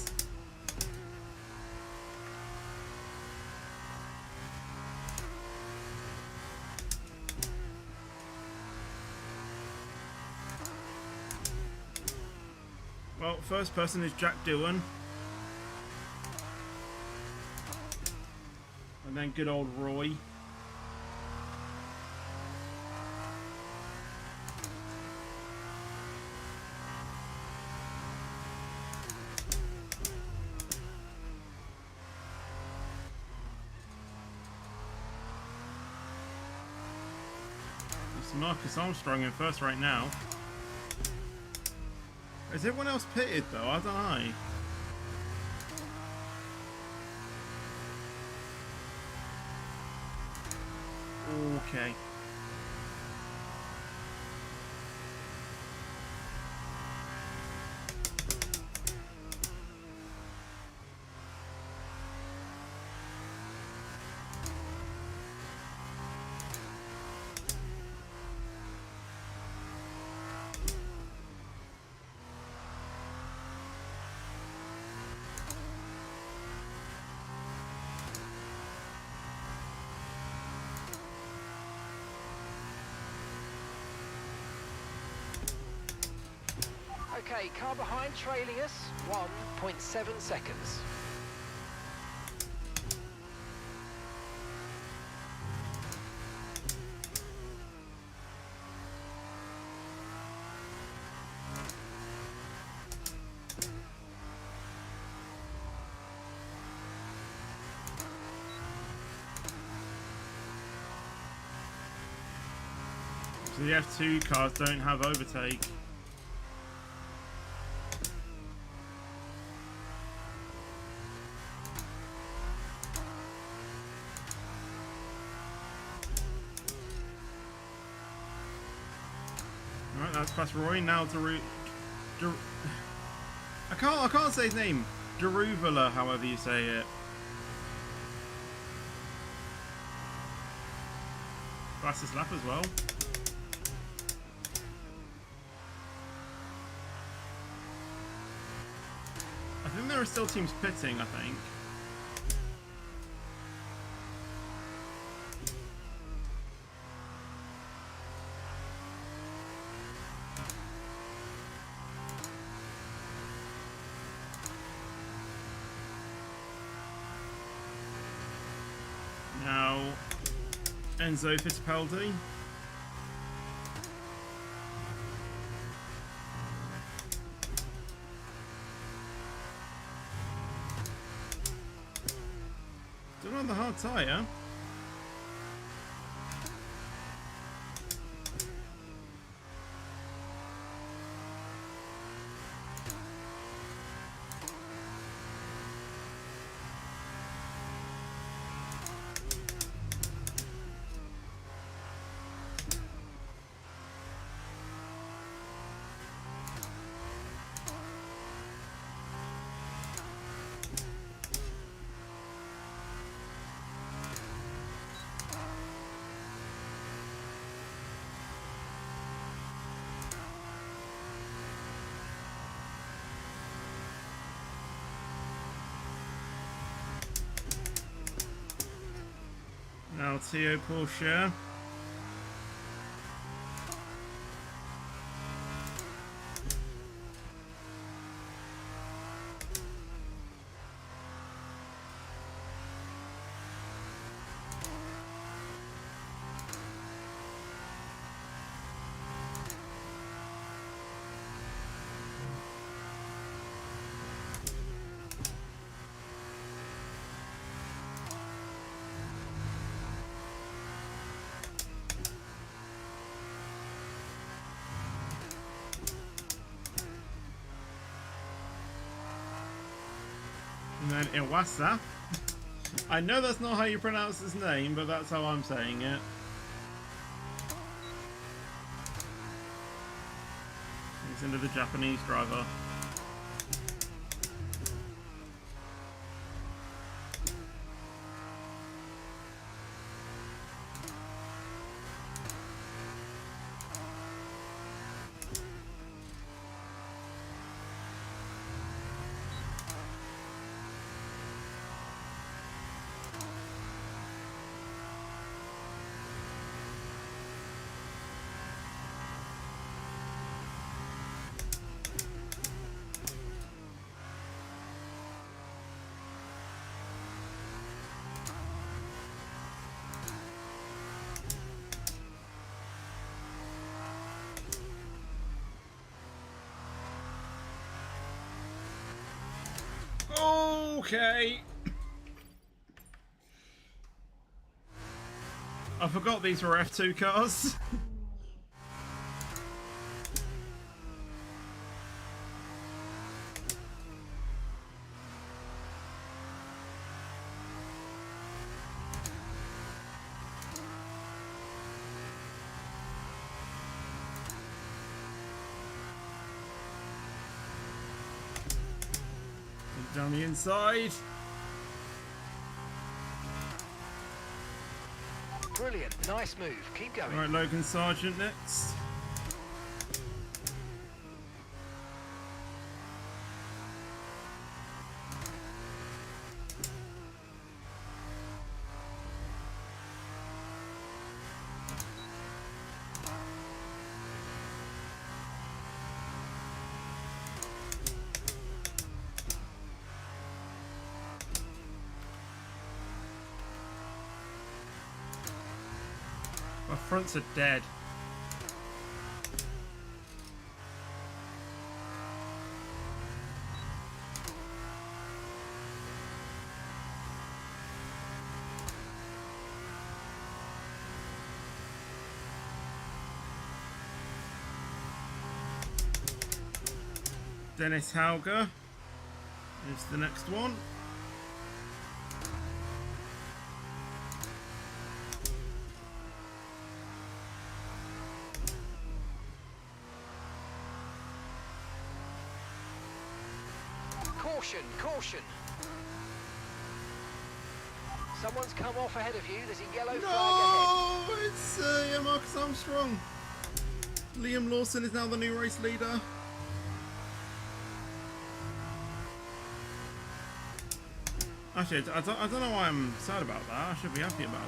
Well, first person is Jack Doohan. And then good old Roy. It's Marcus Armstrong in first right now. Is everyone else pitted though? I don't know. Okay. Okay, car behind trailing us. 1.7 seconds. So the F2 cars don't have overtake. Alright, that's past Roy. Now I can't say his name. Deruvala, however you say it. Fastest lap as well. I think there are still teams pitting, I think. Now, Enzo Fittipaldi. Still on the hard tyre. Now Theo Porsche. And then Iwasa. I know that's not how you pronounce his name, but that's how I'm saying it. He's into the Japanese driver. Okay. I forgot these were F2 cars. Down the inside. Brilliant, nice move. Keep going. Right, Logan Sargent next. My fronts are dead. Dennis Hauger is the next one. Caution, caution. Someone's come off ahead of you. There's a yellow flag ahead. No, it's yeah, Marcus Armstrong. Liam Lawson is now the new race leader. Actually, I don't know why I'm sad about that. I should be happy about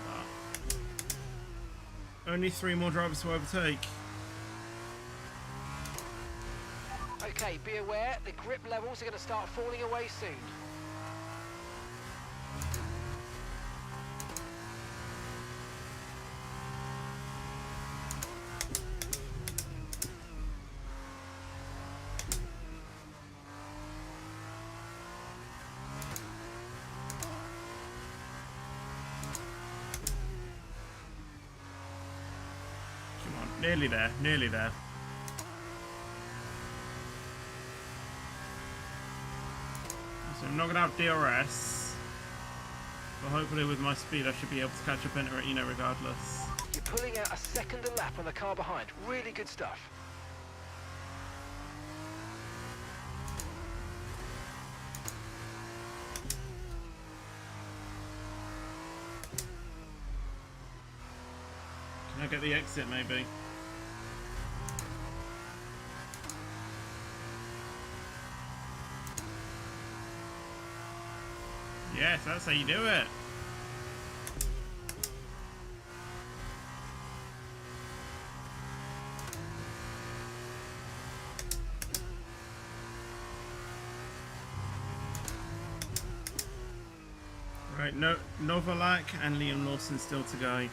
that. Only 3 more drivers to overtake. Okay, be aware, the grip levels are going to start falling away soon. Come on, nearly there, nearly there. So I'm not going to have DRS, but hopefully with my speed I should be able to catch up Banter, regardless. You're pulling out a second a lap on the car behind. Really good stuff. Can I get the exit maybe? Yes, that's how you do it. Right, Novalak and Liam Lawson still to go.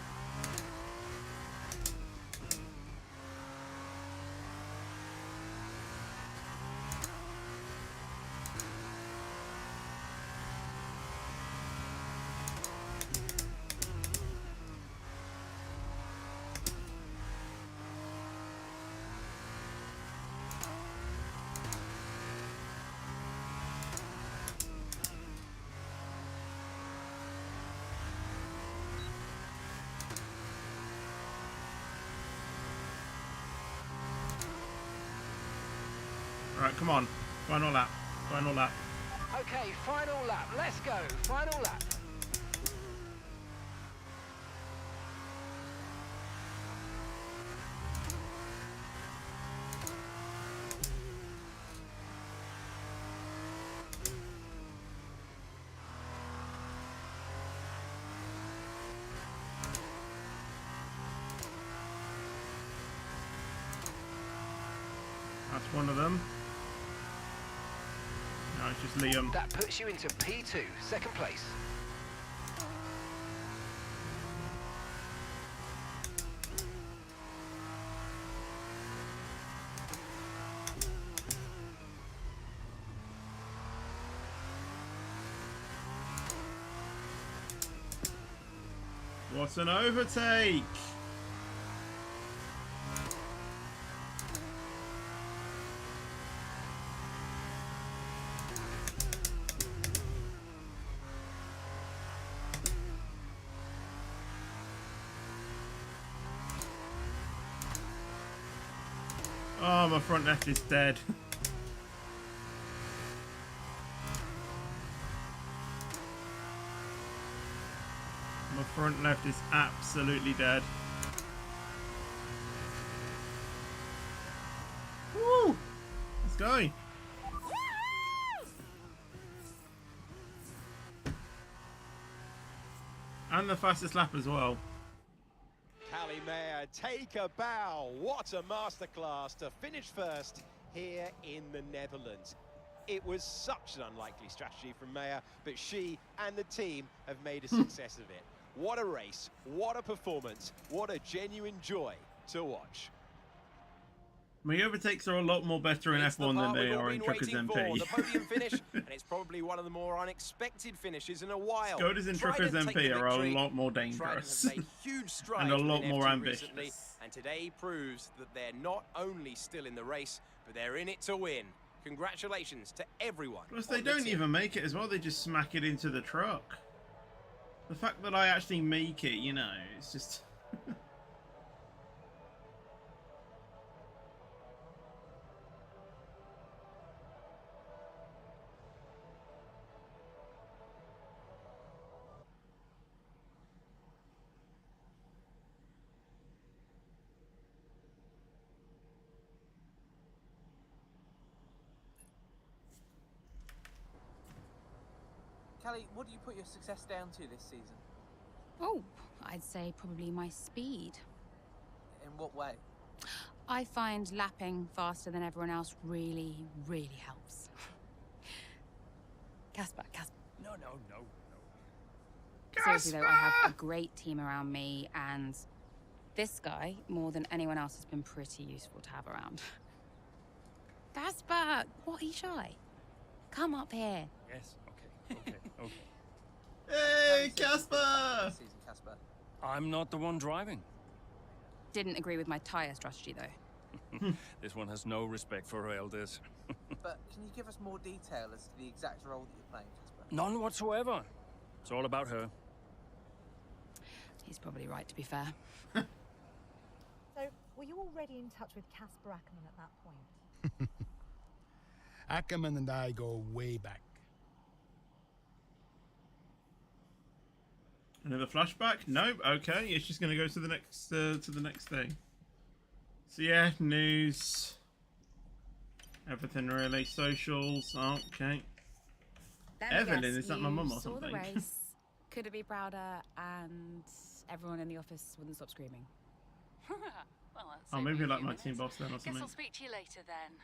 Right, come on. Final lap. Final lap. Okay, final lap. Let's go. Final lap. That's one of them. No, it's just Liam. That puts you into P2, second place. What an overtake! Oh, my front left is dead. My front left is absolutely dead. Woo! Let's go. And the fastest lap as well. Callie Mayer, take a bow. What a masterclass to finish first here in the Netherlands. It was such an unlikely strategy from Mayer, but she and the team have made a success of it. What a race, what a performance, what a genuine joy to watch. My overtakes are a lot more better in F1 than they are in Truckers MP. The podium finish, and it's probably one of the more unexpected finishes in a while. Skodas and Truckers MP are a lot more dangerous and a lot more ambitious. Recently, and today proves that they're not only still in the race, but they're in it to win. Congratulations to everyone. Plus, they don't even make it as well. They just smack it into the truck. The fact that I actually make it, you know, it's just... Callie, what do you put your success down to this season? Oh, I'd say probably my speed. In what way? I find lapping faster than everyone else really, really helps. Casper. No. Seriously though, I have a great team around me, and this guy, more than anyone else, has been pretty useful to have around. Casper, what are you shy? Come up here. Yes, okay. Hey, Casper! I'm not the one driving. Didn't agree with my tyre strategy though. This one has no respect for her elders. But can you give us more detail as to the exact role that you're playing, Casper? None whatsoever. It's all about her. He's probably right, to be fair. So, were you already in touch with Casper Ackerman at that point? Ackerman and I go way back. Another flashback? Nope. Okay, it's just gonna go to the next thing. So yeah, news, everything really, socials. Okay. Evelyn, is that my mum or something? Saw the race. Couldn't be prouder, and everyone in the office wouldn't stop screaming. Well, that's Oh, maybe like my team boss then or Guess something. I'll speak to you later then.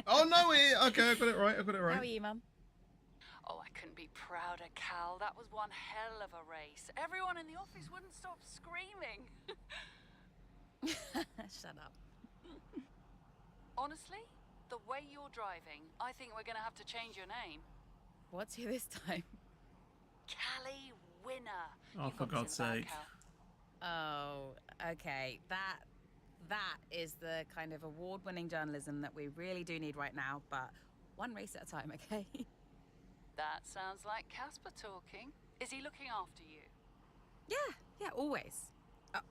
Oh no! Okay, I got it right. How are you, Mum? Oh, I couldn't be prouder, Cal. That was one hell of a race. Everyone in the office wouldn't stop screaming. Shut up. Honestly, the way you're driving, I think we're going to have to change your name. What's here this time? Callie Winner. Oh, You've for got me God's to the back, sake. Cal. Oh, okay. That is the kind of award-winning journalism that we really do need right now, but one race at a time, okay? That sounds like Casper talking. Is he looking after you? Yeah, always.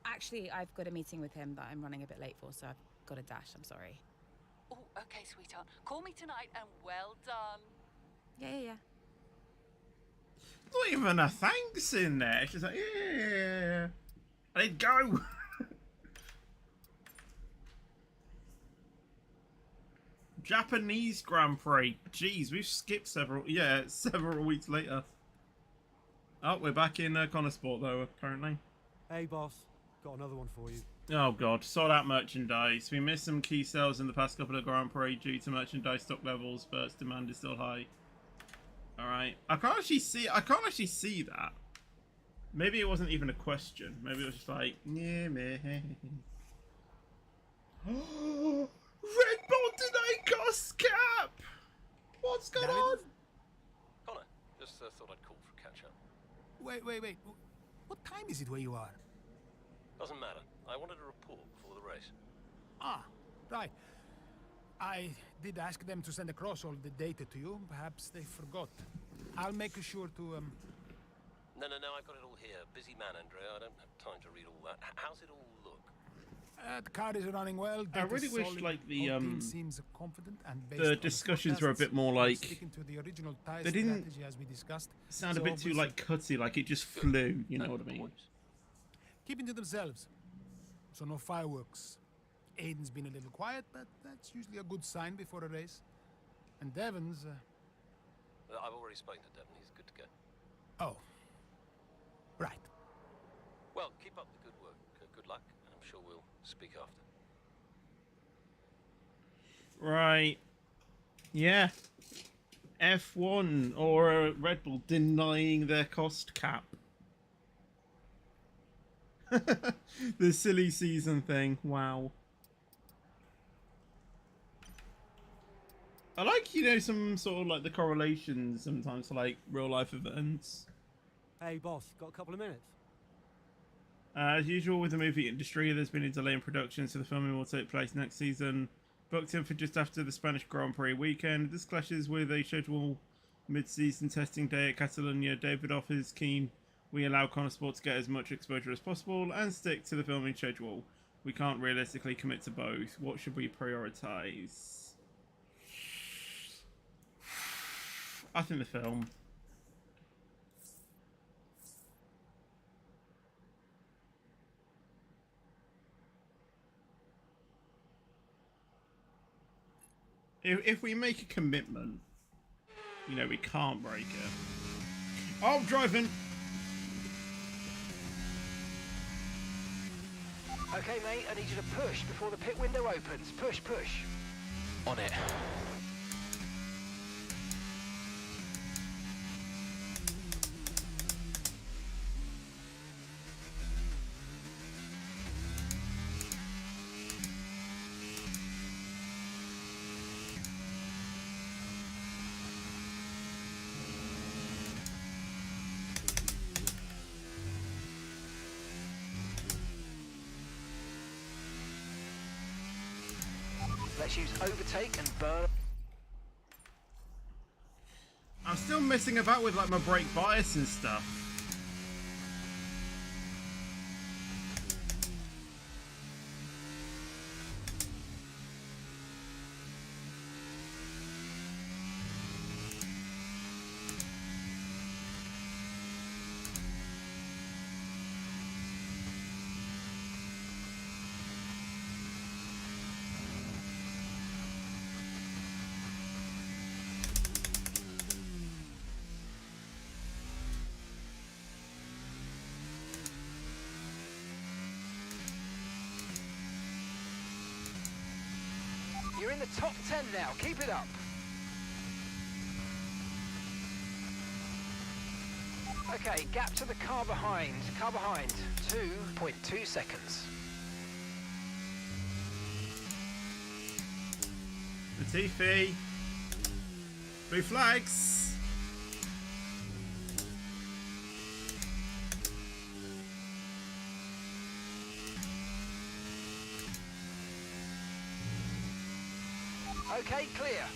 Actually, I've got a meeting with him that I'm running a bit late for, so I've got to dash. I'm sorry. Oh, okay, sweetheart. Call me tonight and well done. Yeah. Not even a thanks in there. She's like, yeah. I did go. Japanese Grand Prix. Jeez, we've skipped several weeks later. Oh, we're back in Connor Sport though, apparently. Hey, boss. Got another one for you. Oh god, sold out merchandise. We missed some key sales in the past couple of Grand Prix due to merchandise stock levels, but demand is still high. Alright. I can't actually see that. Maybe it wasn't even a question. Maybe it was just like, yeah, man. Red Bull today costs cap! What's going on? Connor, just thought I'd call for a catch up. Wait. What time is it where you are? Doesn't matter. I wanted a report before the race. Ah, right. I did ask them to send across all the data to you. Perhaps they forgot. I'll make sure to, No, I've got it all here. Busy man, Andrea. I don't have time to read all that. How's it all look? The car is running well. I really wish solid. like the Whole team seems confident and based the on discussions were a forecasts, bit more like sticking to the original tire they didn't strategy as we discussed. sound a So bit too we'll like cutty, like it just flew. You know what I mean? keeping to themselves. So no fireworks. Aiden's been a little quiet, but that's usually a good sign before a race. And Devon's... I've already spoken to Devon. He's good to go. Oh. Right. Well, keep up the good work. Good luck, and I'm sure we'll speak after. Right. Yeah. F1 or Red Bull denying their cost cap. The silly season thing. Wow. I like, you know, some sort of like the correlations sometimes to like real life events. Hey, boss, got a couple of minutes? As usual with the movie industry, there's been a delay in production, so the filming will take place next season. Booked in for just after the Spanish Grand Prix weekend. This clashes with a scheduled mid-season testing day at Catalonia. David offers keen we allow Connor Sport to get as much exposure as possible and stick to the filming schedule. We can't realistically commit to both. What should we prioritise? I think the film. If we make a commitment, you know, we can't break it. Oh, I'm driving! Okay, mate, I need you to push before the pit window opens. Push. On it. Let's use overtake and burn. I'm still messing about with like my brake bias and stuff. You're in the top 10 now. Keep it up. Okay, gap to the car behind. 2.2 seconds. Latifi. Blue flags. Okay, clear.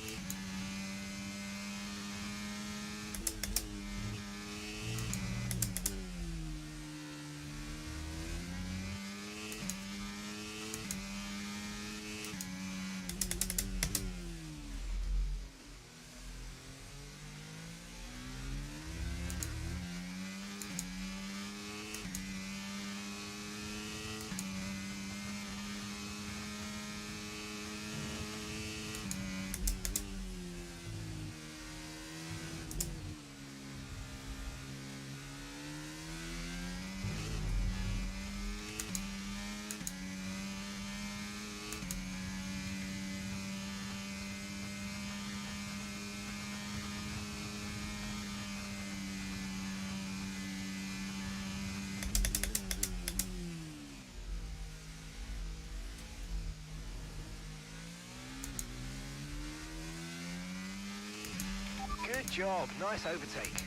Good job. Nice overtake.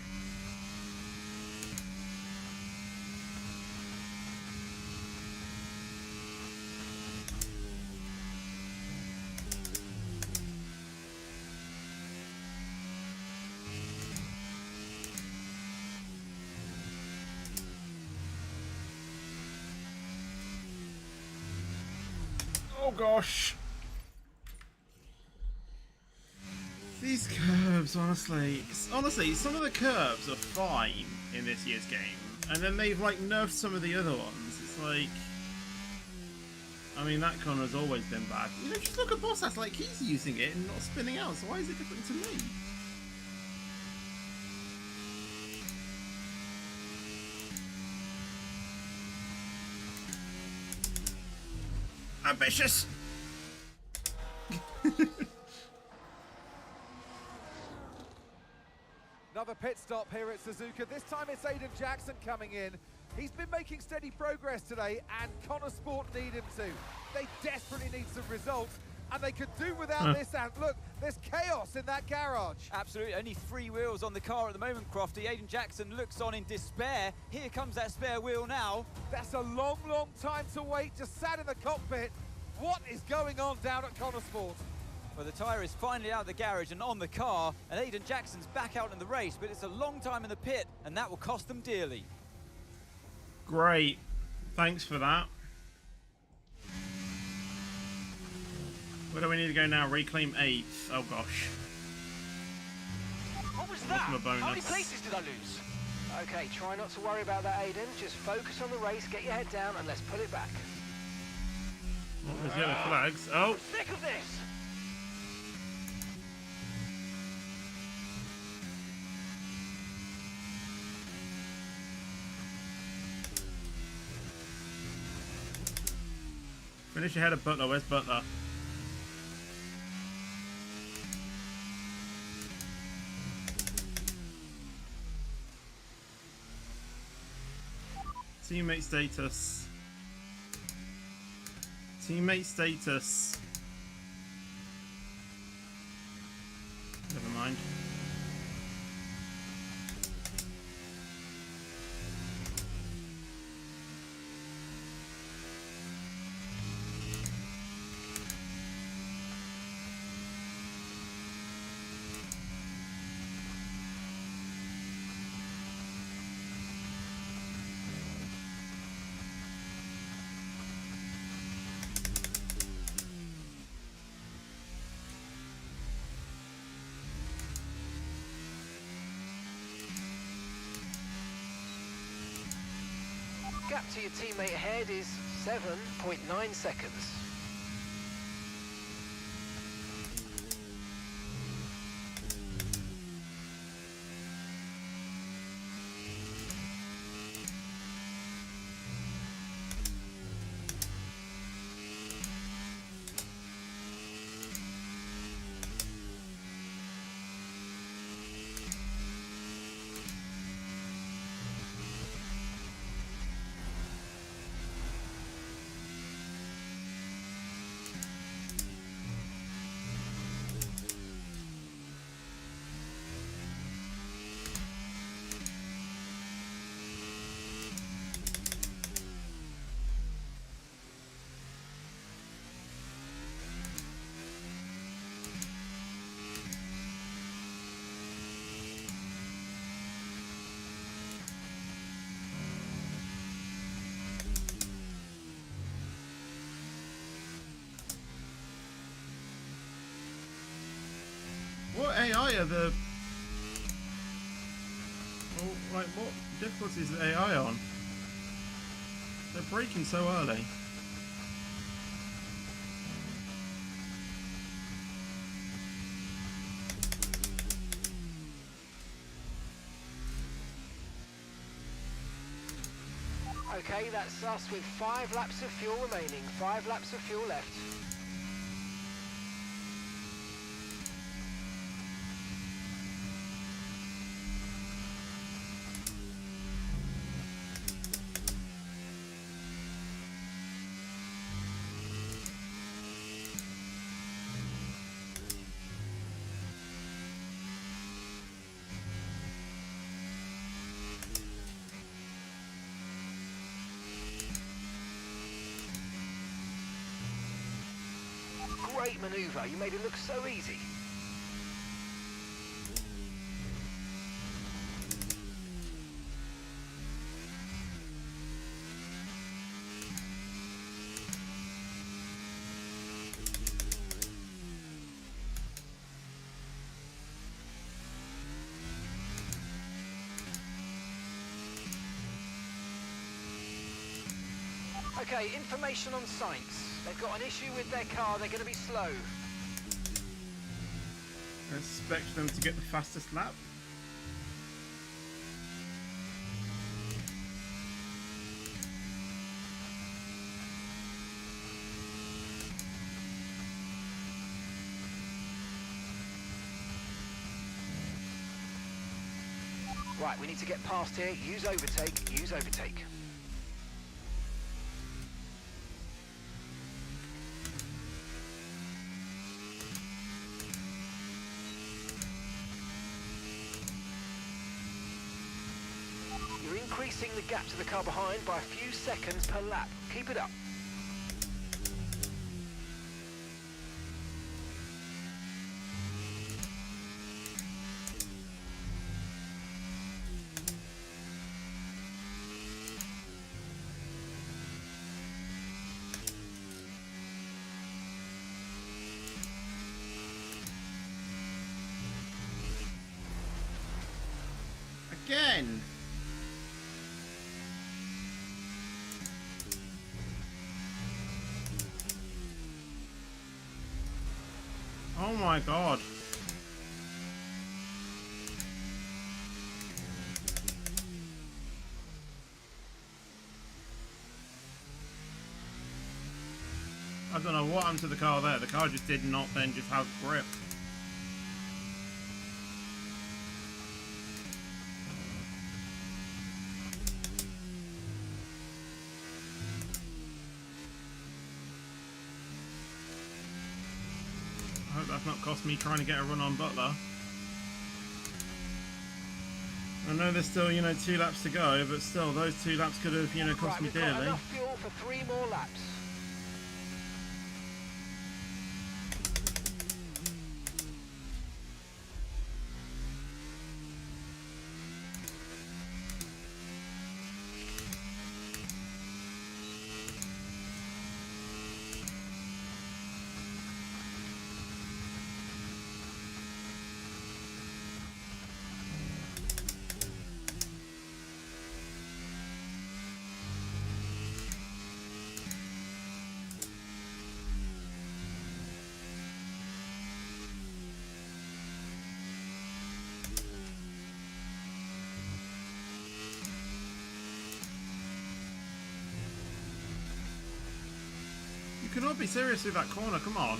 gosh. These curves, honestly, some of the curves are fine in this year's game, and then they've like nerfed some of the other ones. It's like, I mean, that corner's always been bad. You know, just look at Boss. That's like he's using it and not spinning out. So why is it different to me? Ambitious. Another pit stop here at Suzuka. This time it's Aiden Jackson coming in. He's been making steady progress today, and Connor Sport need him to. They desperately need some results, and they could do without this. And look, there's chaos in that garage. Absolutely, only 3 wheels on the car at the moment, Crofty. Aiden Jackson looks on in despair. Here comes that spare wheel now. That's a long, long time to wait, just sat in the cockpit. What is going on down at Connor Sport? Well, the tyre is finally out of the garage and on the car, and Aiden Jackson's back out in the race, but it's a long time in the pit, and that will cost them dearly. Great. Thanks for that. Where do we need to go now? Reclaim 8th. Oh gosh. What was that? A bonus. How many places did I lose? Okay, try not to worry about that, Aiden. Just focus on the race, get your head down, and let's pull it back. What was yellow flags? Oh. I'm sick of this! Finish ahead of Butler. Where's Butler? Teammate status. Teammate status. Never mind. Gap to your teammate ahead is 7.9 seconds. What AI are the... Well, like, what difficulty is the AI on? They're braking so early. Okay, that's us with 5 laps of fuel remaining. 5 laps of fuel left. Great maneuver, you made it look so easy. Okay, information on Saints. They've got an issue with their car. They're going to be slow. I expect them to get the fastest lap. Right, we need to get past here. Use overtake. Use overtake. You're increasing the gap to the car behind by a few seconds per lap. Keep it up. Again. Oh my god. I don't know what happened to the car there. The car just did not then just have grip. I hope that's not cost me trying to get a run on Butler. I know there's still, 2 laps to go, but still, those 2 laps could have, cost me We've got dearly. enough fuel for 3 more laps. You cannot be serious with that corner, come on.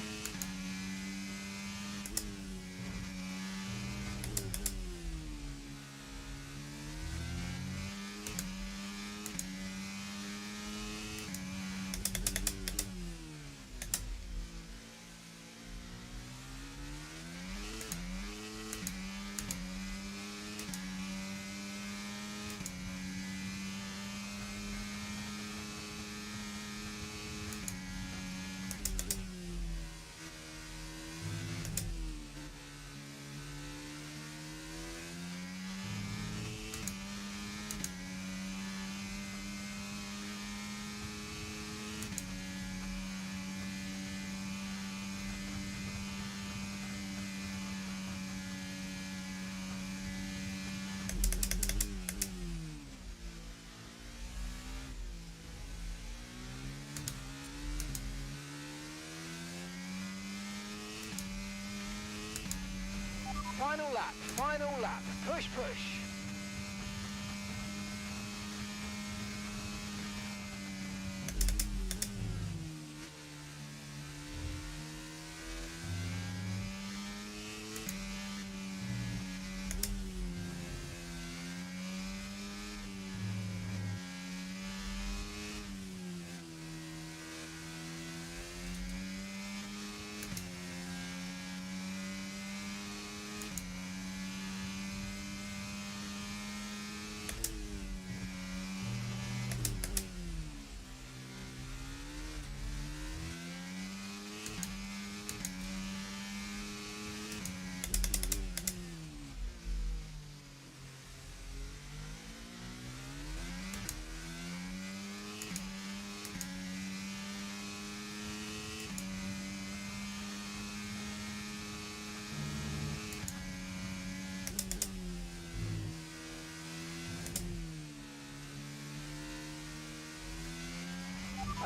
Final lap, final lap. Push, push.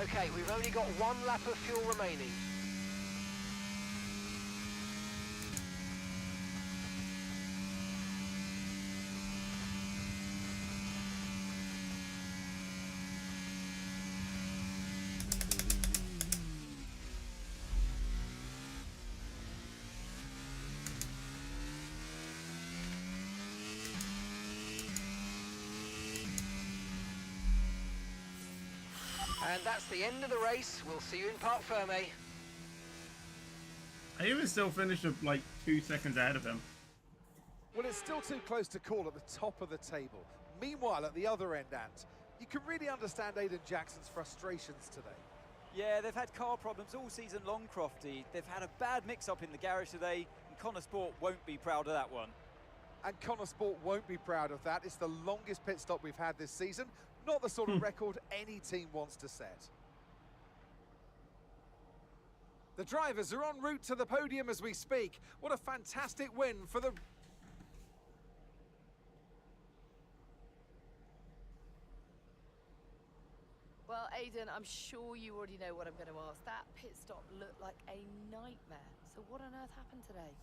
Okay, we've only got 1 lap of fuel remaining. And that's the end of the race. We'll see you in Parc Ferme. I even still finished like 2 seconds ahead of him. Well, it's still too close to call at the top of the table. Meanwhile, at the other end, Ant, you can really understand Aiden Jackson's frustrations today. Yeah, they've had car problems all season long, Crofty. They've had a bad mix-up in the garage today, and Connor Sport won't be proud of that one. And Connor Sport won't be proud of that. It's the longest pit stop we've had this season. Not the sort of record any team wants to set. The drivers are en route to the podium as we speak. What a fantastic win for the... Well, Aiden, I'm sure you already know what I'm going to ask. That pit stop looked like a nightmare. So what on earth happened today?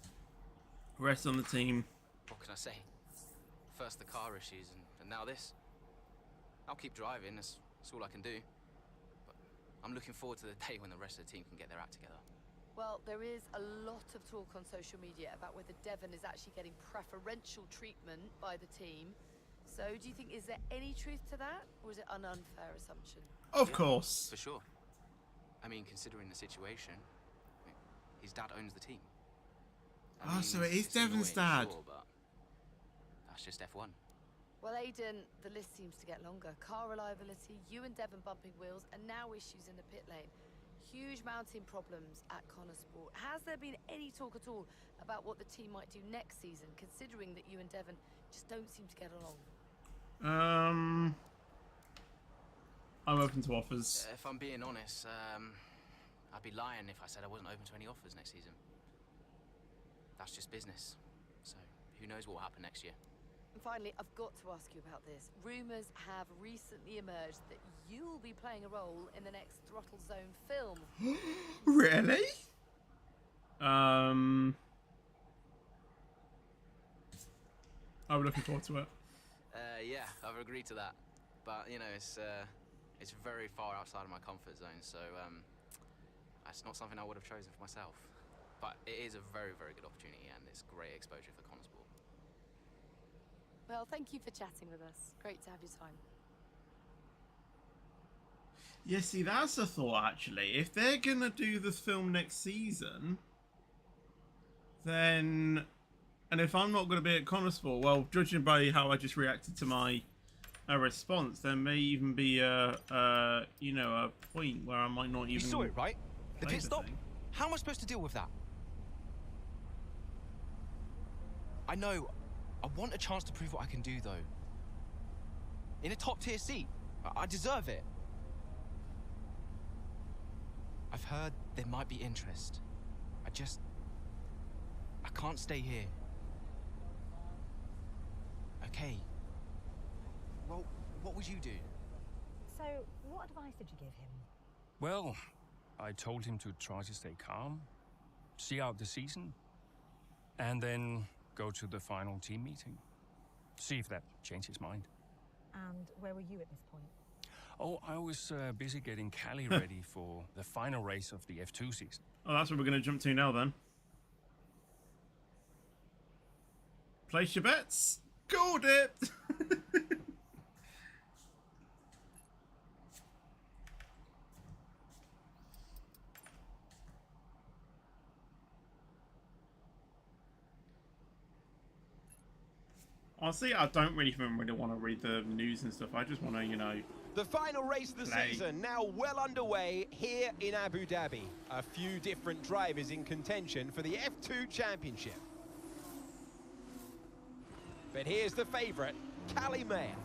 Rest on the team. What can I say? First the car issues and now this. I'll keep driving, that's all I can do. But I'm looking forward to the day when the rest of the team can get their act together. Well, there is a lot of talk on social media about whether Devon is actually getting preferential treatment by the team. So do you think, is there any truth to that? Or is it an unfair assumption? Of course. For sure. I mean, considering the situation, his dad owns the team. I mean, so it is it's annoying, Devon's dad. Sure, but that's just F1. Well, Aiden, the list seems to get longer. Car reliability, you and Devon bumping wheels, and now issues in the pit lane. Huge mounting problems at Connor Sport. Has there been any talk at all about what the team might do next season, considering that you and Devon just don't seem to get along? I'm open to offers. If I'm being honest, I'd be lying if I said I wasn't open to any offers next season. That's just business. So who knows what will happen next year. And finally, I've got to ask you about this. Rumours have recently emerged that you'll be playing a role in the next Throttle Zone film. Really? I'm looking forward to it. Yeah, I've agreed to that. But, you know, it's very far outside of my comfort zone, so it's not something I would have chosen for myself. But it is a very, very good opportunity, and it's great exposure for Connor Sport. Well, thank you for chatting with us. Great to have your time. Yeah, see, that's a thought, actually. If they're going to do the film next season, then... And if I'm not going to be at Connor Sport, well, judging by how I just reacted to my response, there may even be a point where I might not even... You saw it, right? The play pit stop? thing. How am I supposed to deal with that? I know. I want a chance to prove what I can do, though. In a top-tier seat. I deserve it. I've heard there might be interest. I can't stay here. Okay. Well, what would you do? So, what advice did you give him? Well, I told him to try to stay calm, see out the season, and then go to the final team meeting. See if that changed his mind. And where were you at this point? Oh, I was busy getting Callie ready for the final race of the F2 season. Oh, that's what we're going to jump to now, then. Place your bets. Called it! Honestly, I don't really want to read the news and stuff. I just want to, you know... The final race of the play. season now well underway here in Abu Dhabi. A few different drivers in contention for the F2 Championship. But here's the favourite, Callie Mayer.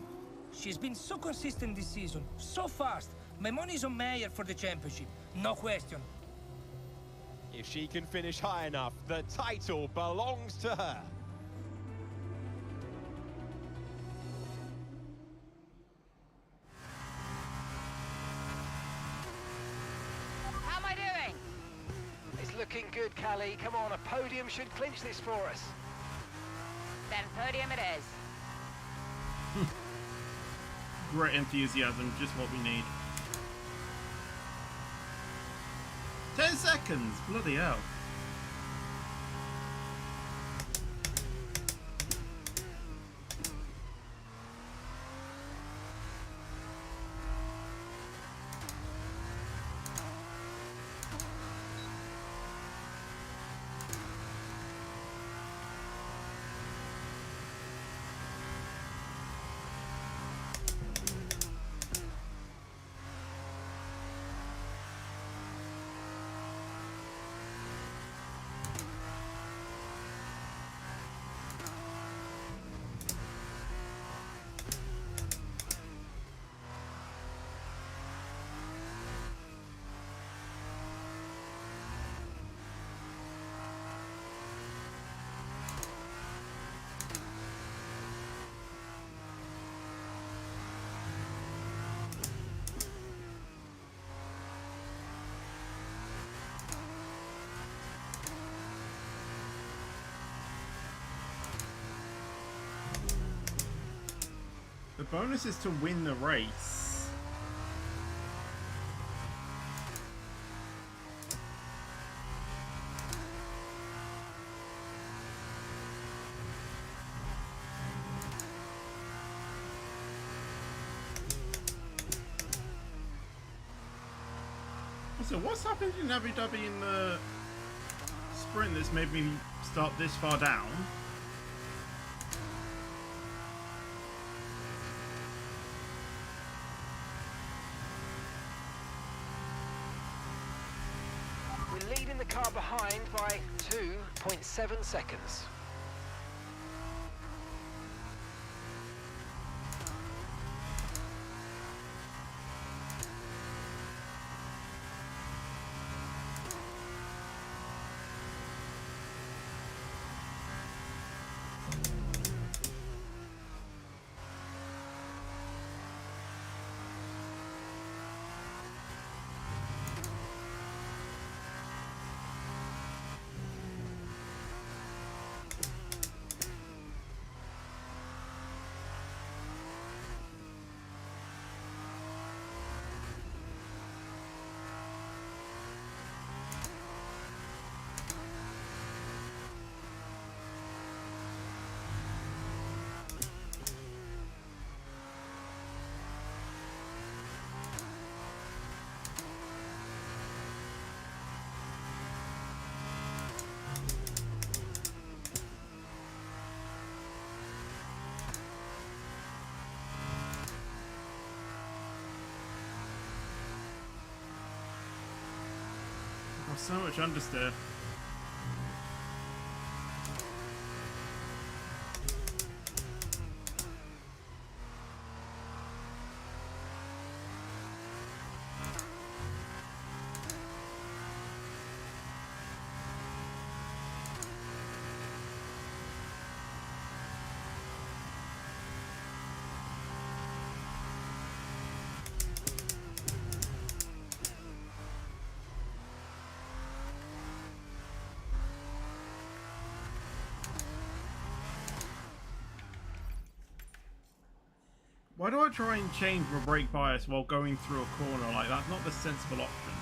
She's been so consistent this season, so fast. My money's on Mayer for the championship, no question. If she can finish high enough, the title belongs to her. looking good, Callie. Come on, a podium should clinch this for us. Then podium it is. Great enthusiasm, just what we need. 10 seconds! Bloody hell. The bonus is to win the race. So what's happened in Abu Dhabi in the sprint that's made me start this far down? We're leading the car behind by 2.7 seconds. Oh, so much understeer. Why do I try and change my brake bias while going through a corner? Like, that's not the sensible option.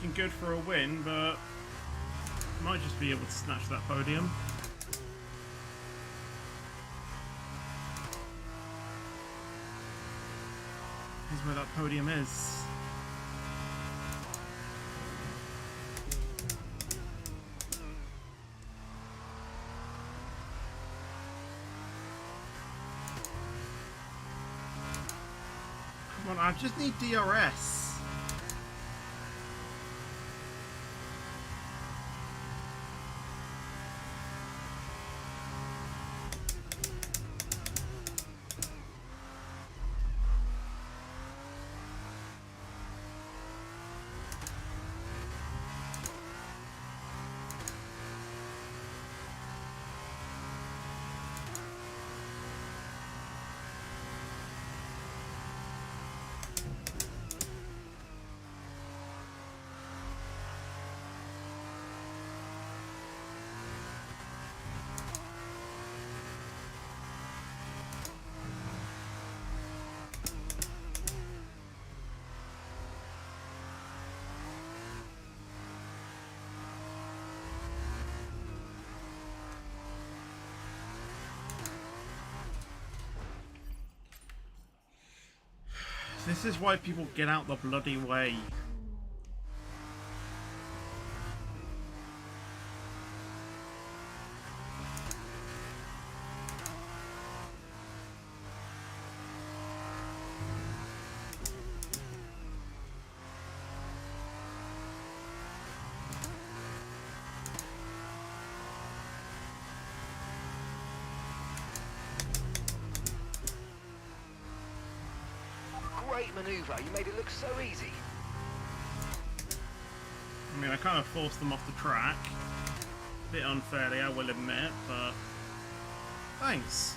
looking good for a win, but might just be able to snatch that podium. Here's where that podium is. Come on, I just need DRS. This is why people get out the bloody way. Great maneuver. You made it look so easy. I mean, I kind of forced them off the track. A bit unfairly, I will admit, but thanks.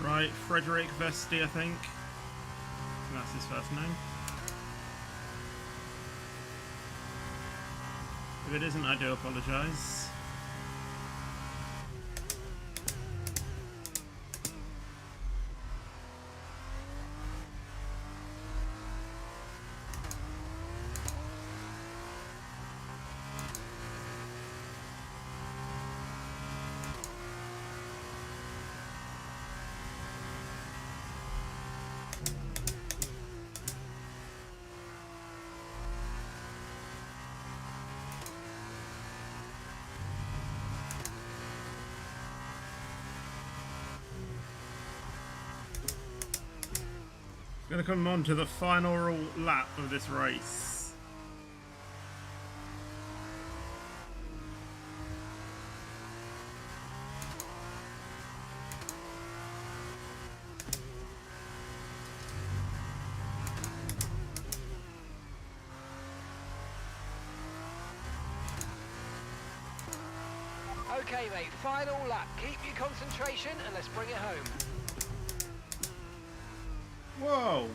Right, Frederick Vesti, I think. That's his first name. If it isn't, I do apologise. Going to come on to the final lap of this race. Okay, mate, final lap. Keep your concentration and let's bring it home. Whoa!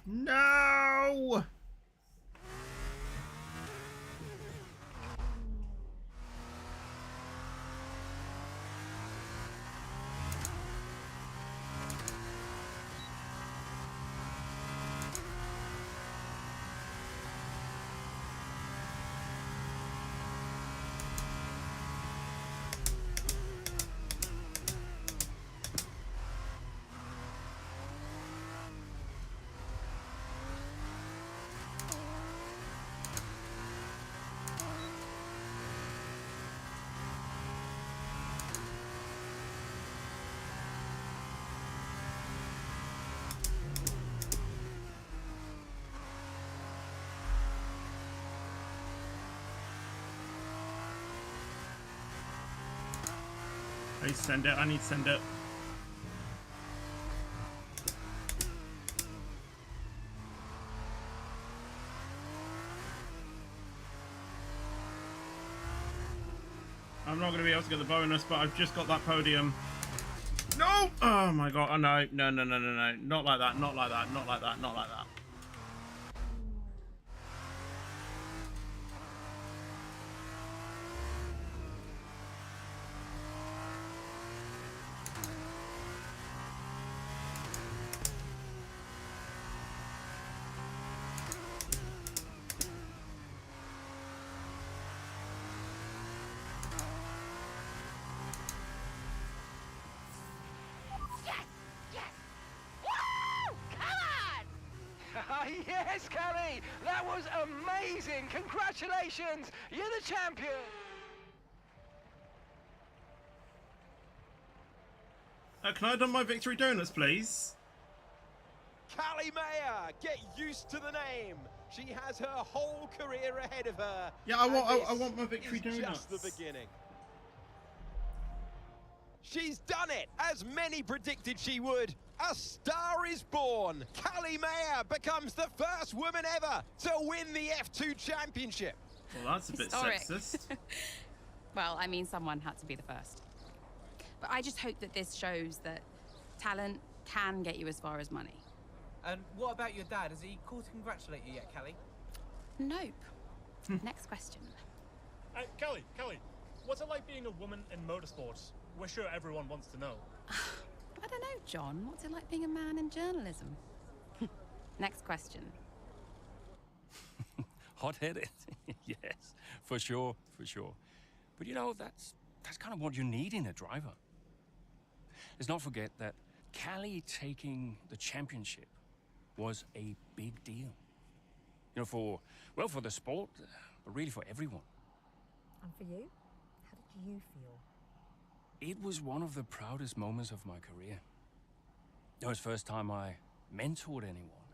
No! Please send it. I need to send it. I'm not going to be able to get the bonus, but I've just got that podium. No! Oh my god, oh no, no, no, no, no, no. Not like that, not like that, not like that, not like that. Yes, Callie! That was amazing! Congratulations! You're the champion! Can I have done my victory donuts, please? Callie Mayer, get used to the name. She has her whole career ahead of her. Yeah, I want my victory is donuts. Just the beginning. She's done it, as many predicted she would. A star is born. Callie Mayer becomes the first woman ever to win the F2 championship. Well, that's a bit Historic. sexist. Well, I mean, someone had to be the first. But I just hope that this shows that talent can get you as far as money. And what about your dad? Has he called to congratulate you yet, Callie? Nope. Next question. Kelly, what's it like being a woman in motorsports? We're sure everyone wants to know. I don't know, John. What's it like being a man in journalism? Next question. Hot-headed? Yes, for sure, for sure. But you know, that's kind of what you need in a driver. Let's not forget that Callie taking the championship was a big deal. You know, for the sport, but really for everyone. And for you? How did you feel? It was one of the proudest moments of my career. It was the first time I mentored anyone.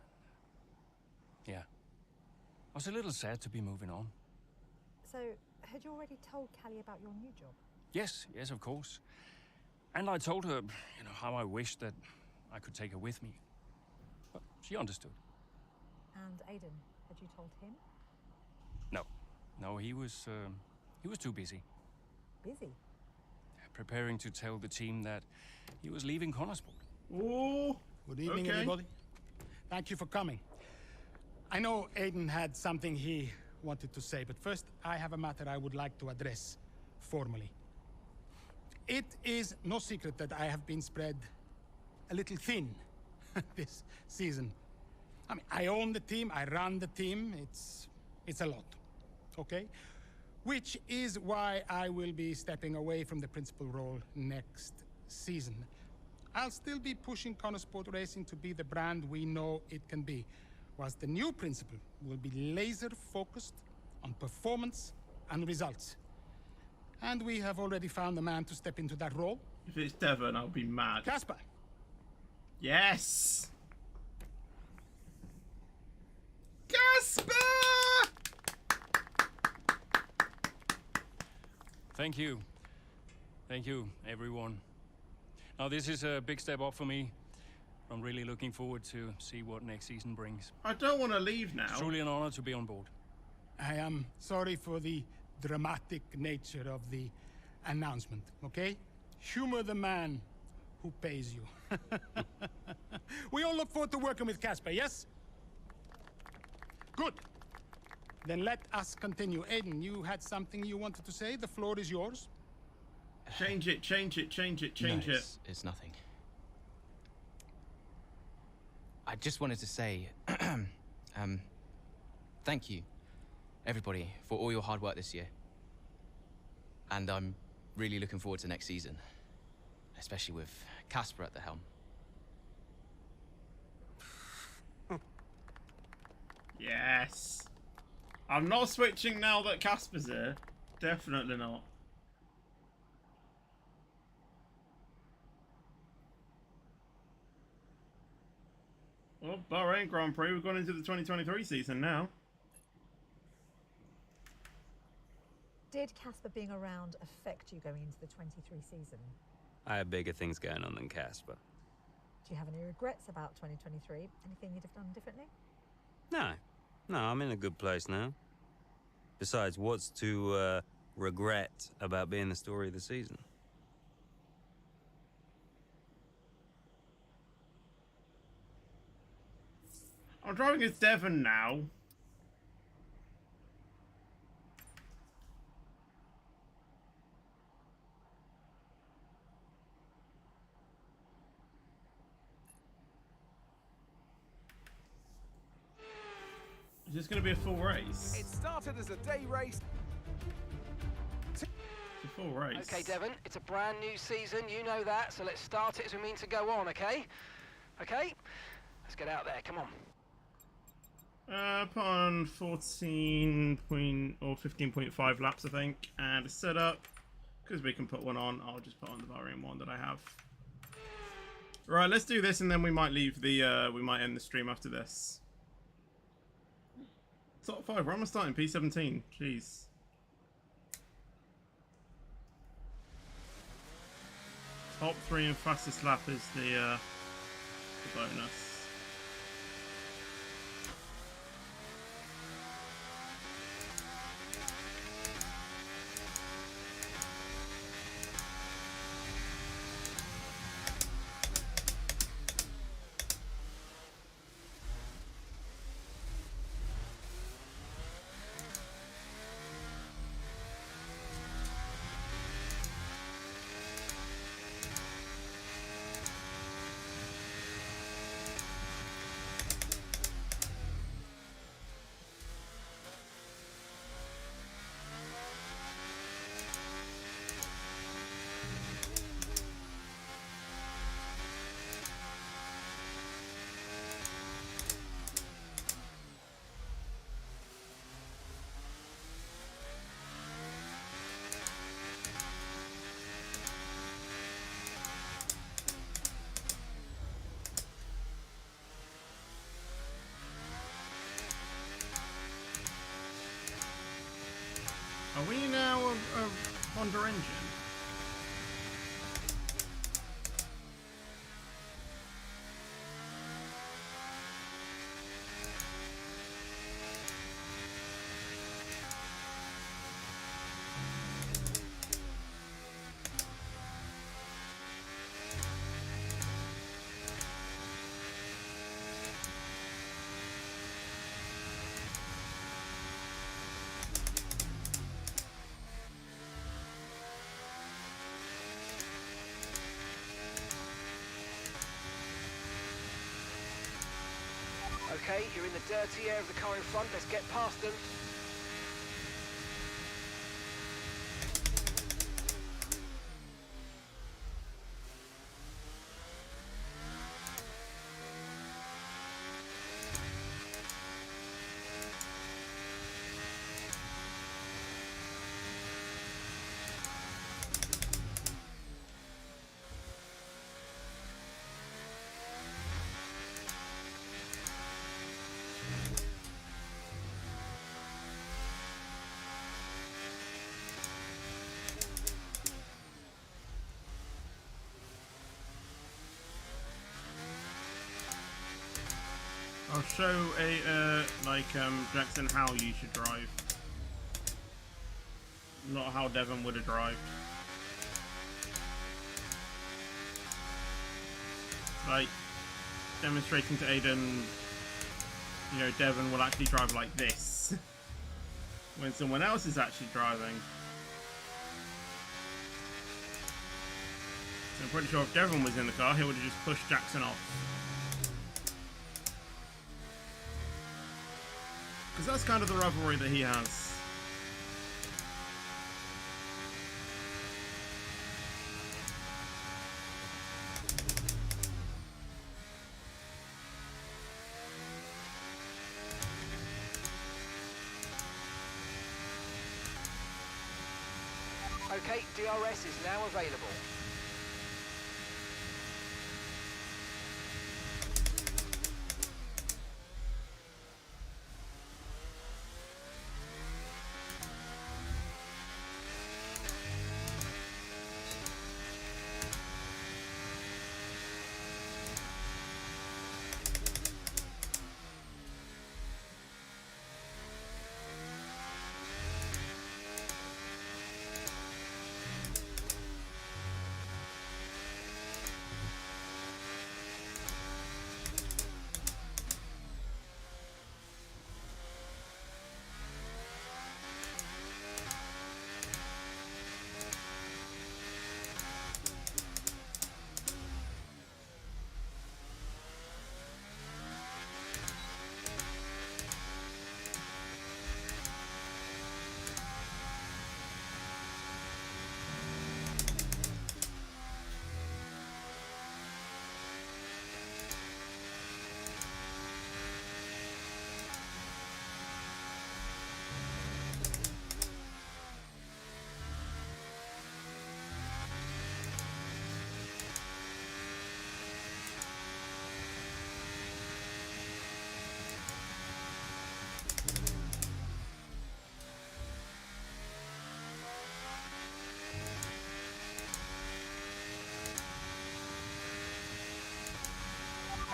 Yeah. I was a little sad to be moving on. So, had you already told Callie about your new job? Yes, of course. And I told her, you know, how I wished that I could take her with me. But she understood. And Aiden, had you told him? No, he was too busy. Busy? Preparing to tell the team that he was leaving Connorsport. Oh, good evening, everybody. Thank you for coming. I know Aiden had something he wanted to say, but first I have a matter I would like to address formally. It is no secret that I have been spread a little thin this season. I mean, I own the team, I run the team, it's a lot, okay? Which is why I will be stepping away from the principal role next season. I'll still be pushing Connorsport Racing to be the brand we know it can be, whilst the new principal will be laser-focused on performance and results. And we have already found a man to step into that role. If it's Devon, I'll be mad. Casper! Yes! Casper! Thank you. Thank you, everyone. Now, this is a big step up for me. I'm really looking forward to see what next season brings. I don't want to leave now. It's truly an honor to be on board. I am sorry for the dramatic nature of the announcement, okay? Humor the man who pays you. We all look forward to working with Casper, yes? Good. Then let us continue. Aiden, you had something you wanted to say. The floor is yours. Change it. It's nothing. I just wanted to say, thank you, everybody, for all your hard work this year. And I'm really looking forward to next season, especially with Casper at the helm. Yes. I'm not switching now that Casper's here. Definitely not. Well, Bahrain Grand Prix, we've gone into the 2023 season now. Did Casper being around affect you going into the 23 season? I have bigger things going on than Casper. Do you have any regrets about 2023? Anything you'd have done differently? No, I'm in a good place now. Besides, what's to regret about being the story of the season? I'm driving as Devon now. Is this going to be a full race? It started as a day race. It's a full race. Okay, Devon, it's a brand new season, you know that, so let's start it as we mean to go on, okay? Okay? Let's get out there, come on. Put on 14 point or 15.5 laps, I think, and a setup. Because we can put one on, I'll just put on the Bahrain one that I have. Right, let's do this, and then we might leave the. We might end the stream after this. Top 5. Where am I starting? P17. Jeez. Top 3 and fastest lap is the bonus. Are we now a Honda engine? Okay, you're in the dirty air of the car in front, let's get past them. I'll show a Jackson how you should drive, not how Devon would have drived. Like demonstrating to Aiden, you know, Devon will actually drive like this when someone else is actually driving. So I'm pretty sure if Devon was in the car, he would have just pushed Jackson off. Because that's kind of the rivalry that he has. Okay, DRS is now available.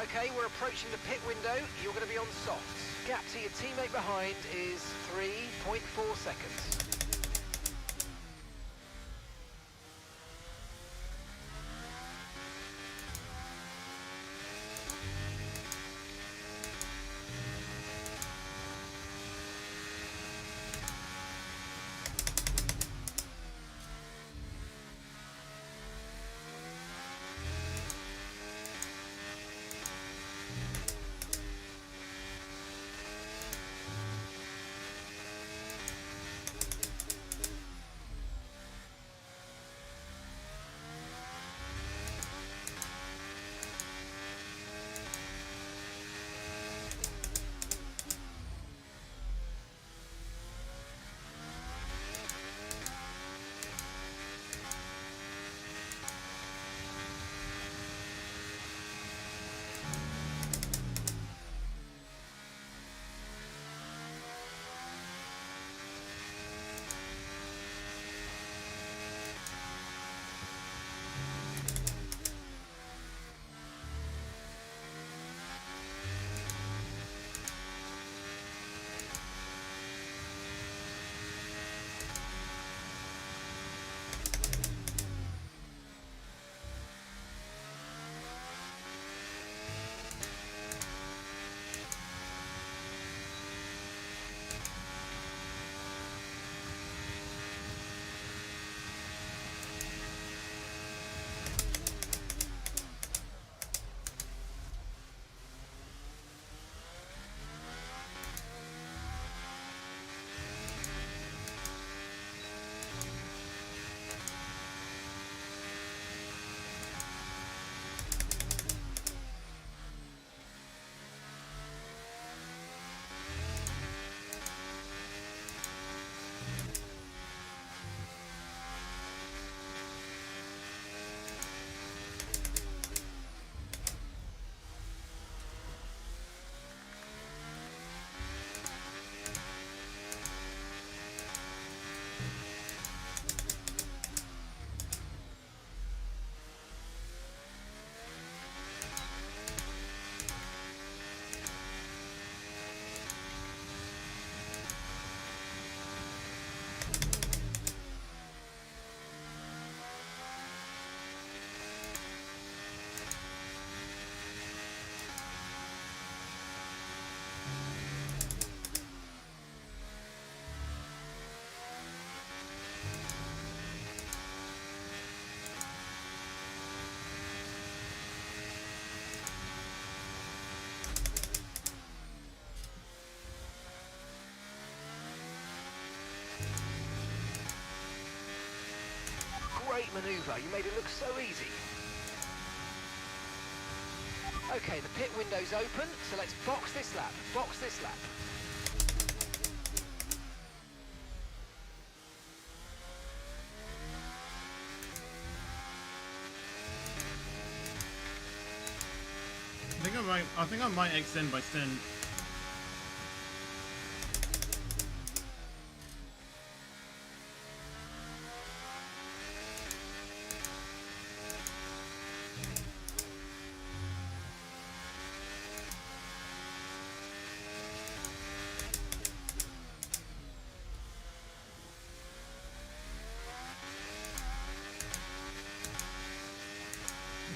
Okay, we're approaching the pit window. You're going to be on softs. Gap to your teammate behind is 3.4 seconds. Great manoeuvre, you made it look so easy. Okay, the pit window's open, so let's box this lap, box this lap. I think I might extend by stint.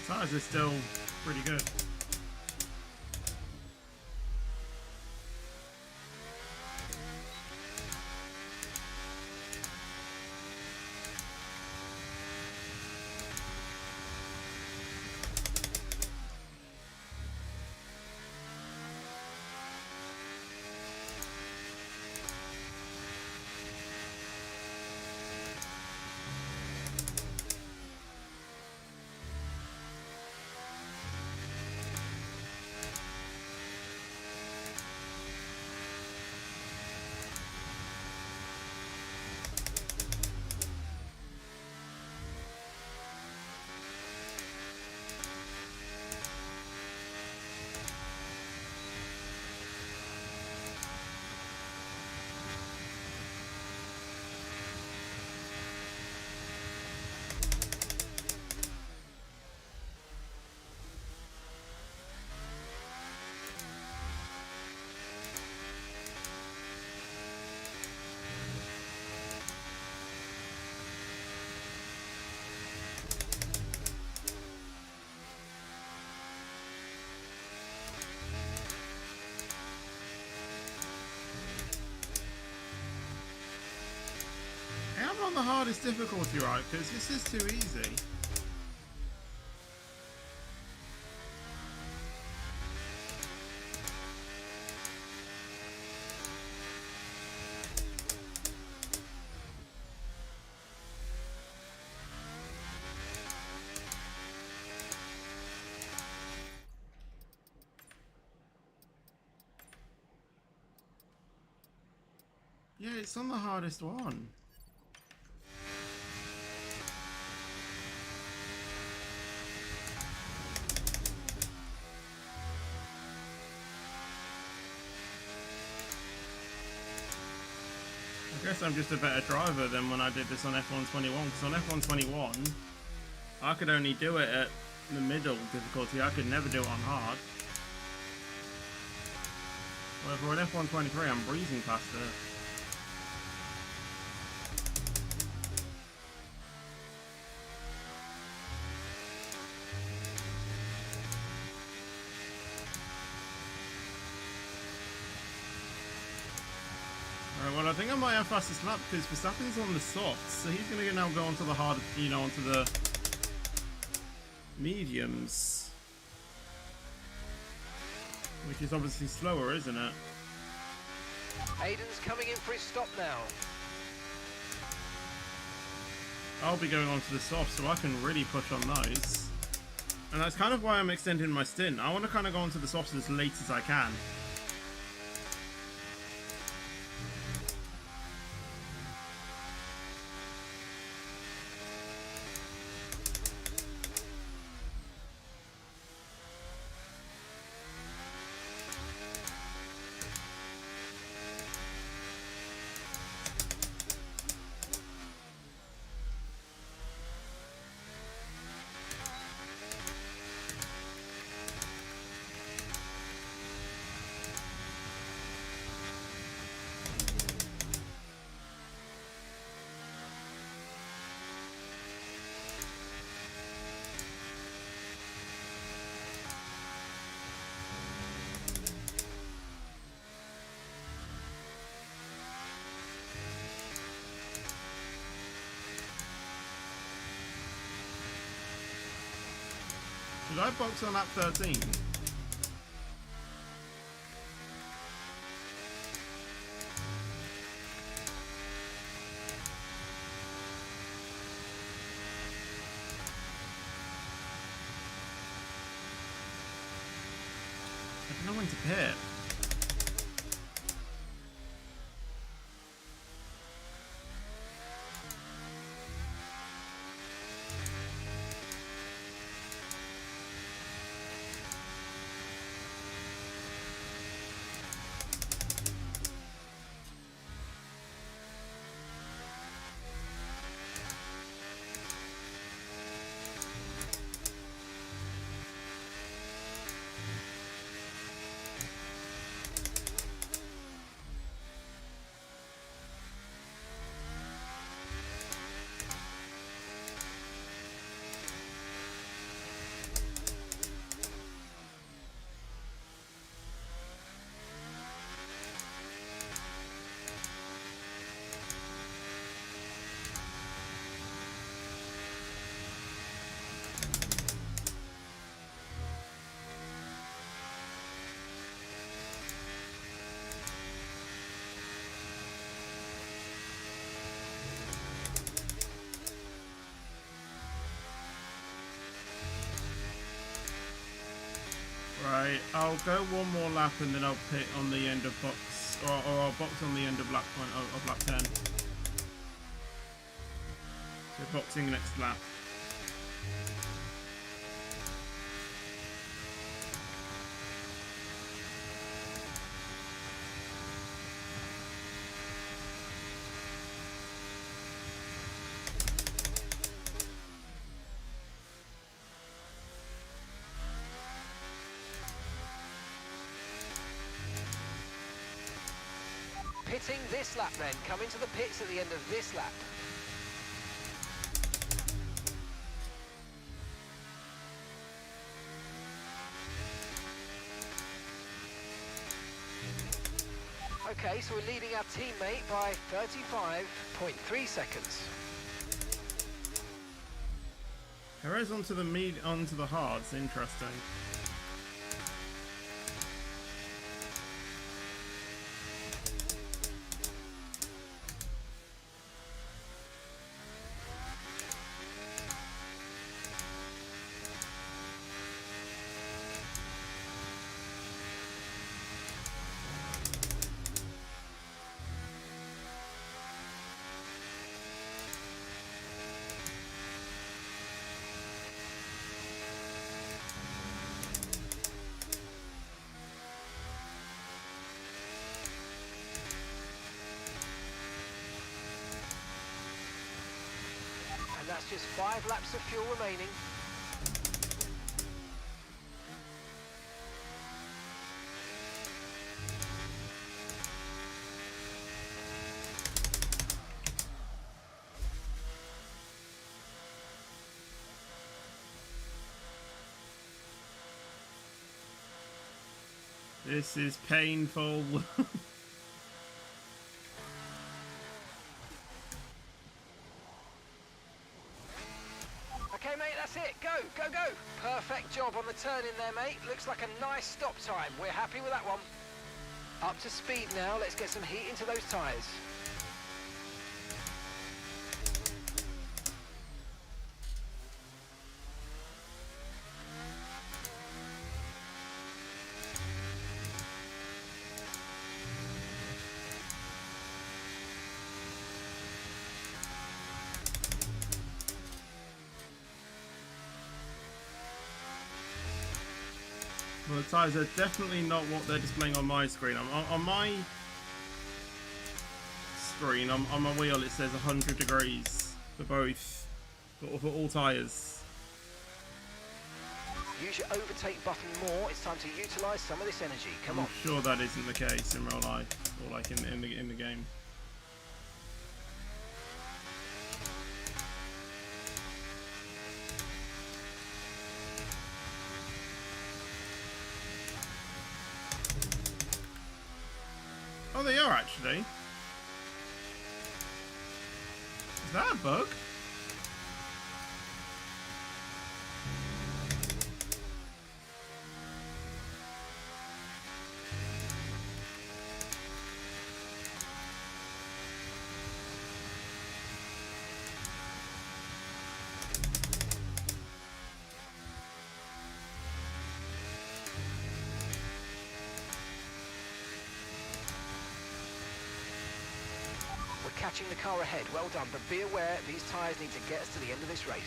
The tires are still pretty good. I'm on the hardest difficulty, right? Because this is too easy. Yeah, it's on the hardest one. I guess I'm just a better driver than when I did this on F121, because on F121 I could only do it at the middle difficulty. I could never do it on hard. Well, for an F123 I'm breezing past it. Well, I think I might have fastest lap because Verstappen's on the softs, so he's going to now go onto the hard, you know, onto the mediums, which is obviously slower, isn't it? Aiden's coming in for his stop now. I'll be going onto the softs, so I can really push on those, and that's kind of why I'm extending my stint. I want to kind of go onto the softs as late as I can. Should I box on lap 13? I don't know when to pit. Right, I'll go one more lap and then I'll pit on the end of box, or I'll box on the end of lap 10. So boxing next lap. Pitting this lap then, come into the pits at the end of this lap. Okay, so we're leading our teammate by 35.3 seconds. Perez onto the hards. Interesting. And that's just 5 laps of fuel remaining. This is painful. Okay, mate, that's it. Go, go, go. Perfect job on the turn in there, mate. Looks like a nice stop time. We're happy with that one. Up to speed now. Let's get some heat into those tyres. Well, the tyres are definitely not what they're displaying on my screen. On my screen, on my wheel, it says 100 degrees for both, for all tyres. Use your overtake button more. It's time to utilise some of this energy. Come on. I'm sure that isn't the case in real life, or like in the game. Oh, they are actually. Is that a bug? Catching the car ahead, well done, but be aware these tyres need to get us to the end of this race.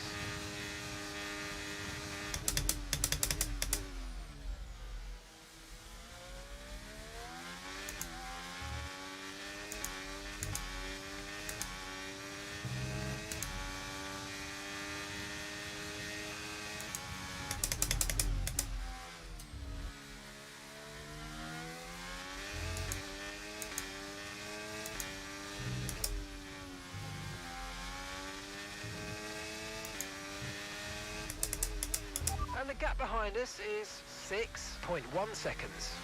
And the gap behind us is 6.1 seconds.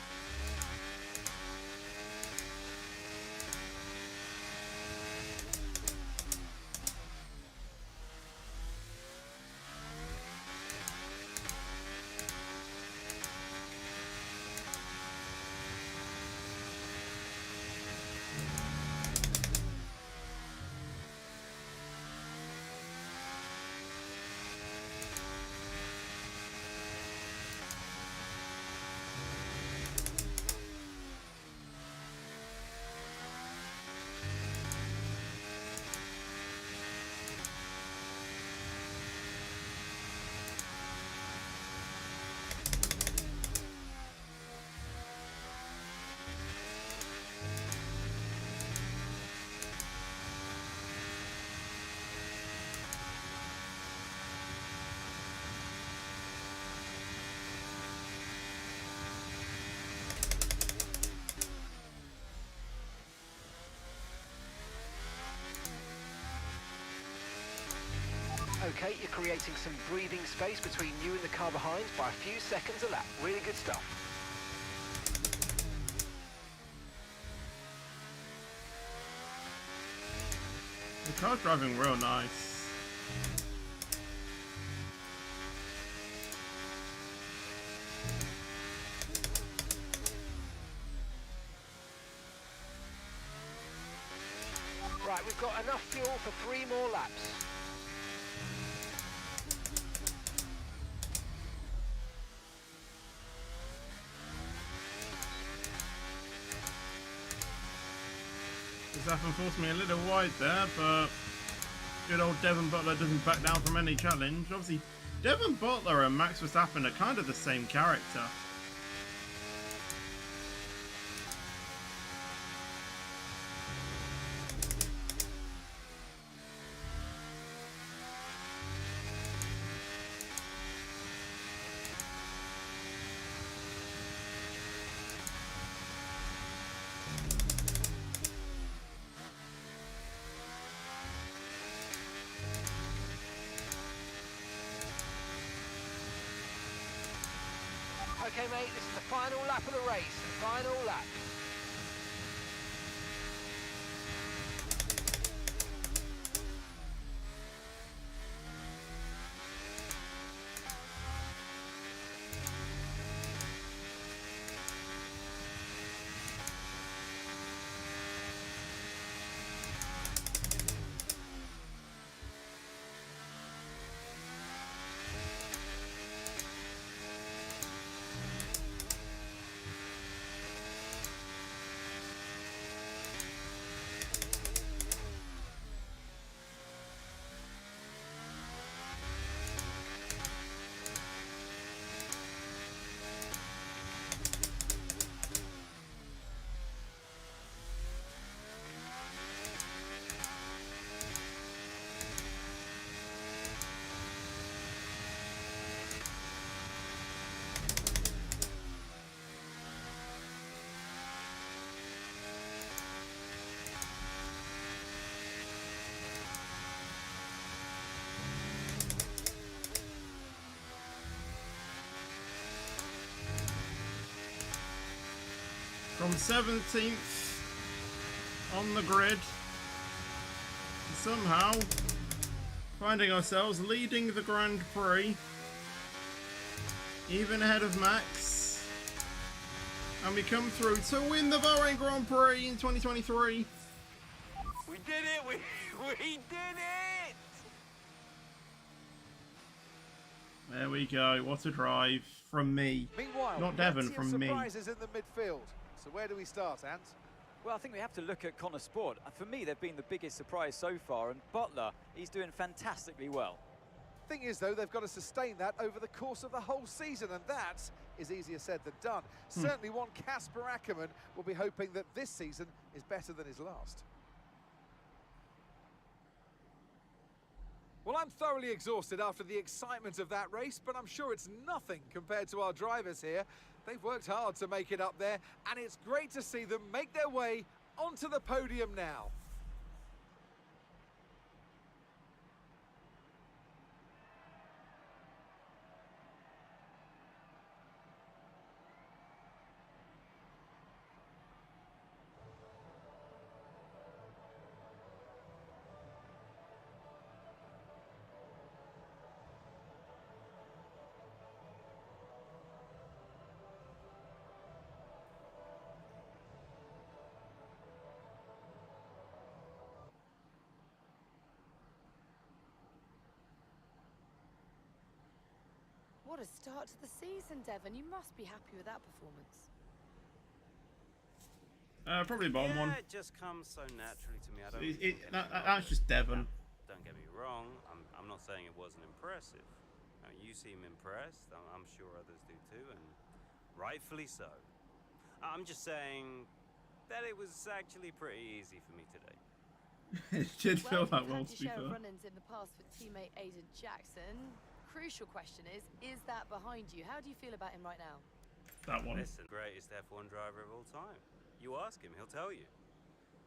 Okay, you're creating some breathing space between you and the car behind by a few seconds a lap. Really good stuff. car's driving real nice. Right, we've got enough fuel for 3 more laps. Verstappen forced me a little wide there, but good old Devon Butler doesn't back down from any challenge. Obviously, Devon Butler and Max Verstappen are kind of the same character. Okay, mate, this is the final lap of the race. Final lap. From 17th on the grid, somehow finding ourselves leading the Grand Prix, even ahead of Max, and we come through to win the Bahrain Grand Prix in 2023. We did it! We did it! There we go. What a drive from me. Meanwhile, Not Devon, plenty from of me. surprises in the midfield. So where do we start, Ant? Well, I think we have to look at Connor Sport. For me, they've been the biggest surprise so far, and Butler, he's doing fantastically well. Thing is, though, they've got to sustain that over the course of the whole season, and that is easier said than done. Certainly one Casper Ackerman will be hoping that this season is better than his last. Well, I'm thoroughly exhausted after the excitement of that race, but I'm sure it's nothing compared to our drivers here. They've worked hard to make it up there, and it's great to see them make their way onto the podium now. What a start to the season, Devon. You must be happy with that performance. Probably bottom one. It just comes so naturally to me. I don't. That's just Devon. Don't get me wrong. I'm not saying it wasn't impressive. I mean, you seem impressed. I'm sure others do too, and rightfully so. I'm just saying that it was actually pretty easy for me today. It did feel that well, You've to had be your share of fair. run-ins in the past with teammate Aiden Jackson. Crucial question is that behind you? How do you feel about him right now? That one. Listen, greatest F1 driver of all time. You ask him, he'll tell you.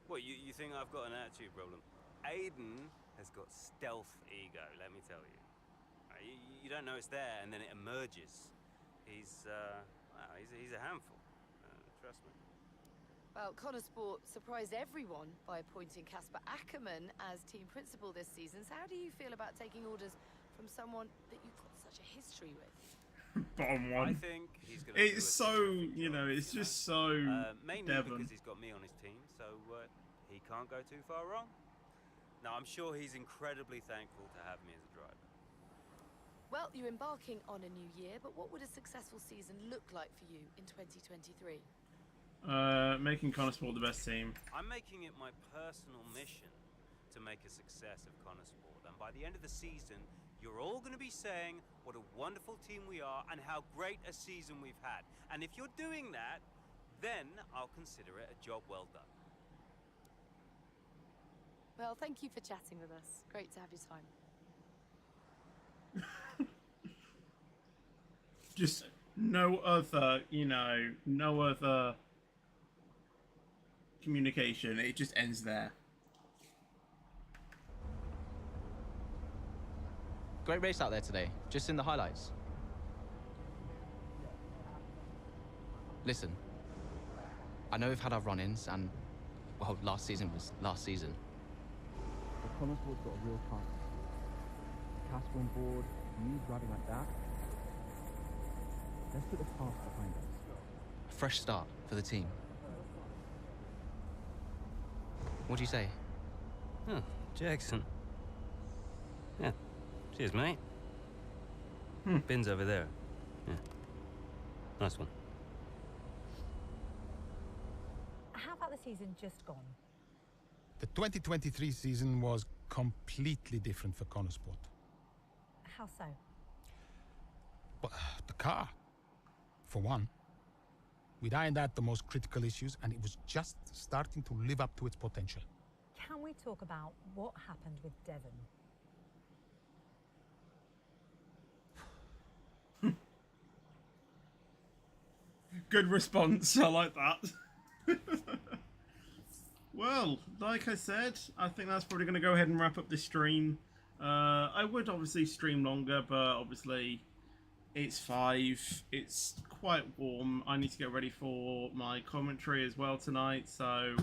What, you think I've got an attitude problem? Aiden has got stealth ego, let me tell you. You don't know it's there, and then it emerges. He's a handful. Trust me. Well, Connor Sport surprised everyone by appointing Casper Ackerman as team principal this season. So how do you feel about taking orders from someone that you've got such a history with? Bottom one. I think he's gonna It's so, you know, it's just so mainly Devon. because he's got me on his team, so he can't go too far wrong. Now, I'm sure he's incredibly thankful to have me as a driver. Well, you're embarking on a new year, but what would a successful season look like for you in 2023? Making Connor Sport the best team. I'm making it my personal mission to make a success of Connor Sport, and by the end of the season, you're all going to be saying what a wonderful team we are and how great a season we've had. And if you're doing that, then I'll consider it a job well done. Well, thank you for chatting with us. Great to have your time. Just no other, you know, no other communication. It just ends there. Great race out there today, just in the highlights. Listen, I know we've had our run-ins and, well, last season was last season. But Connor Sport's got a real chance. Casper on board, you driving like that. Let's put the past behind us. A fresh start for the team. What do you say? Oh, Jackson. Yeah. Cheers, mate. Bin's over there. Yeah. Nice one. How about the season just gone? The 2023 season was completely different for Connor Sport. How so? But the car, for one. We'd ironed out the most critical issues, and it was just starting to live up to its potential. Can we talk about what happened with Devon? Good response. I like that. Well, like I said, I think that's probably going to go ahead and wrap up this stream. I would obviously stream longer, but obviously it's 5. It's quite warm. I need to get ready for my commentary as well tonight, so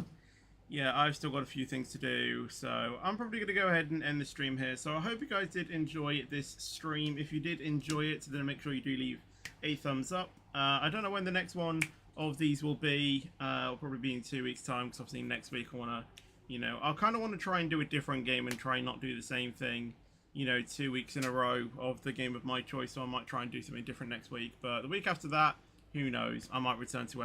yeah, I've still got a few things to do, so I'm probably going to go ahead and end the stream here. So I hope you guys did enjoy this stream. If you did enjoy it, then make sure you do leave a thumbs up. I don't know when the next one of these will be. It'll probably be in 2 weeks' time, because obviously next week I want to, you know, I'll kind of want to try and do a different game and try and not do the same thing, you know, 2 weeks in a row of the game of my choice. So I might try and do something different next week. But the week after that, who knows? I might return to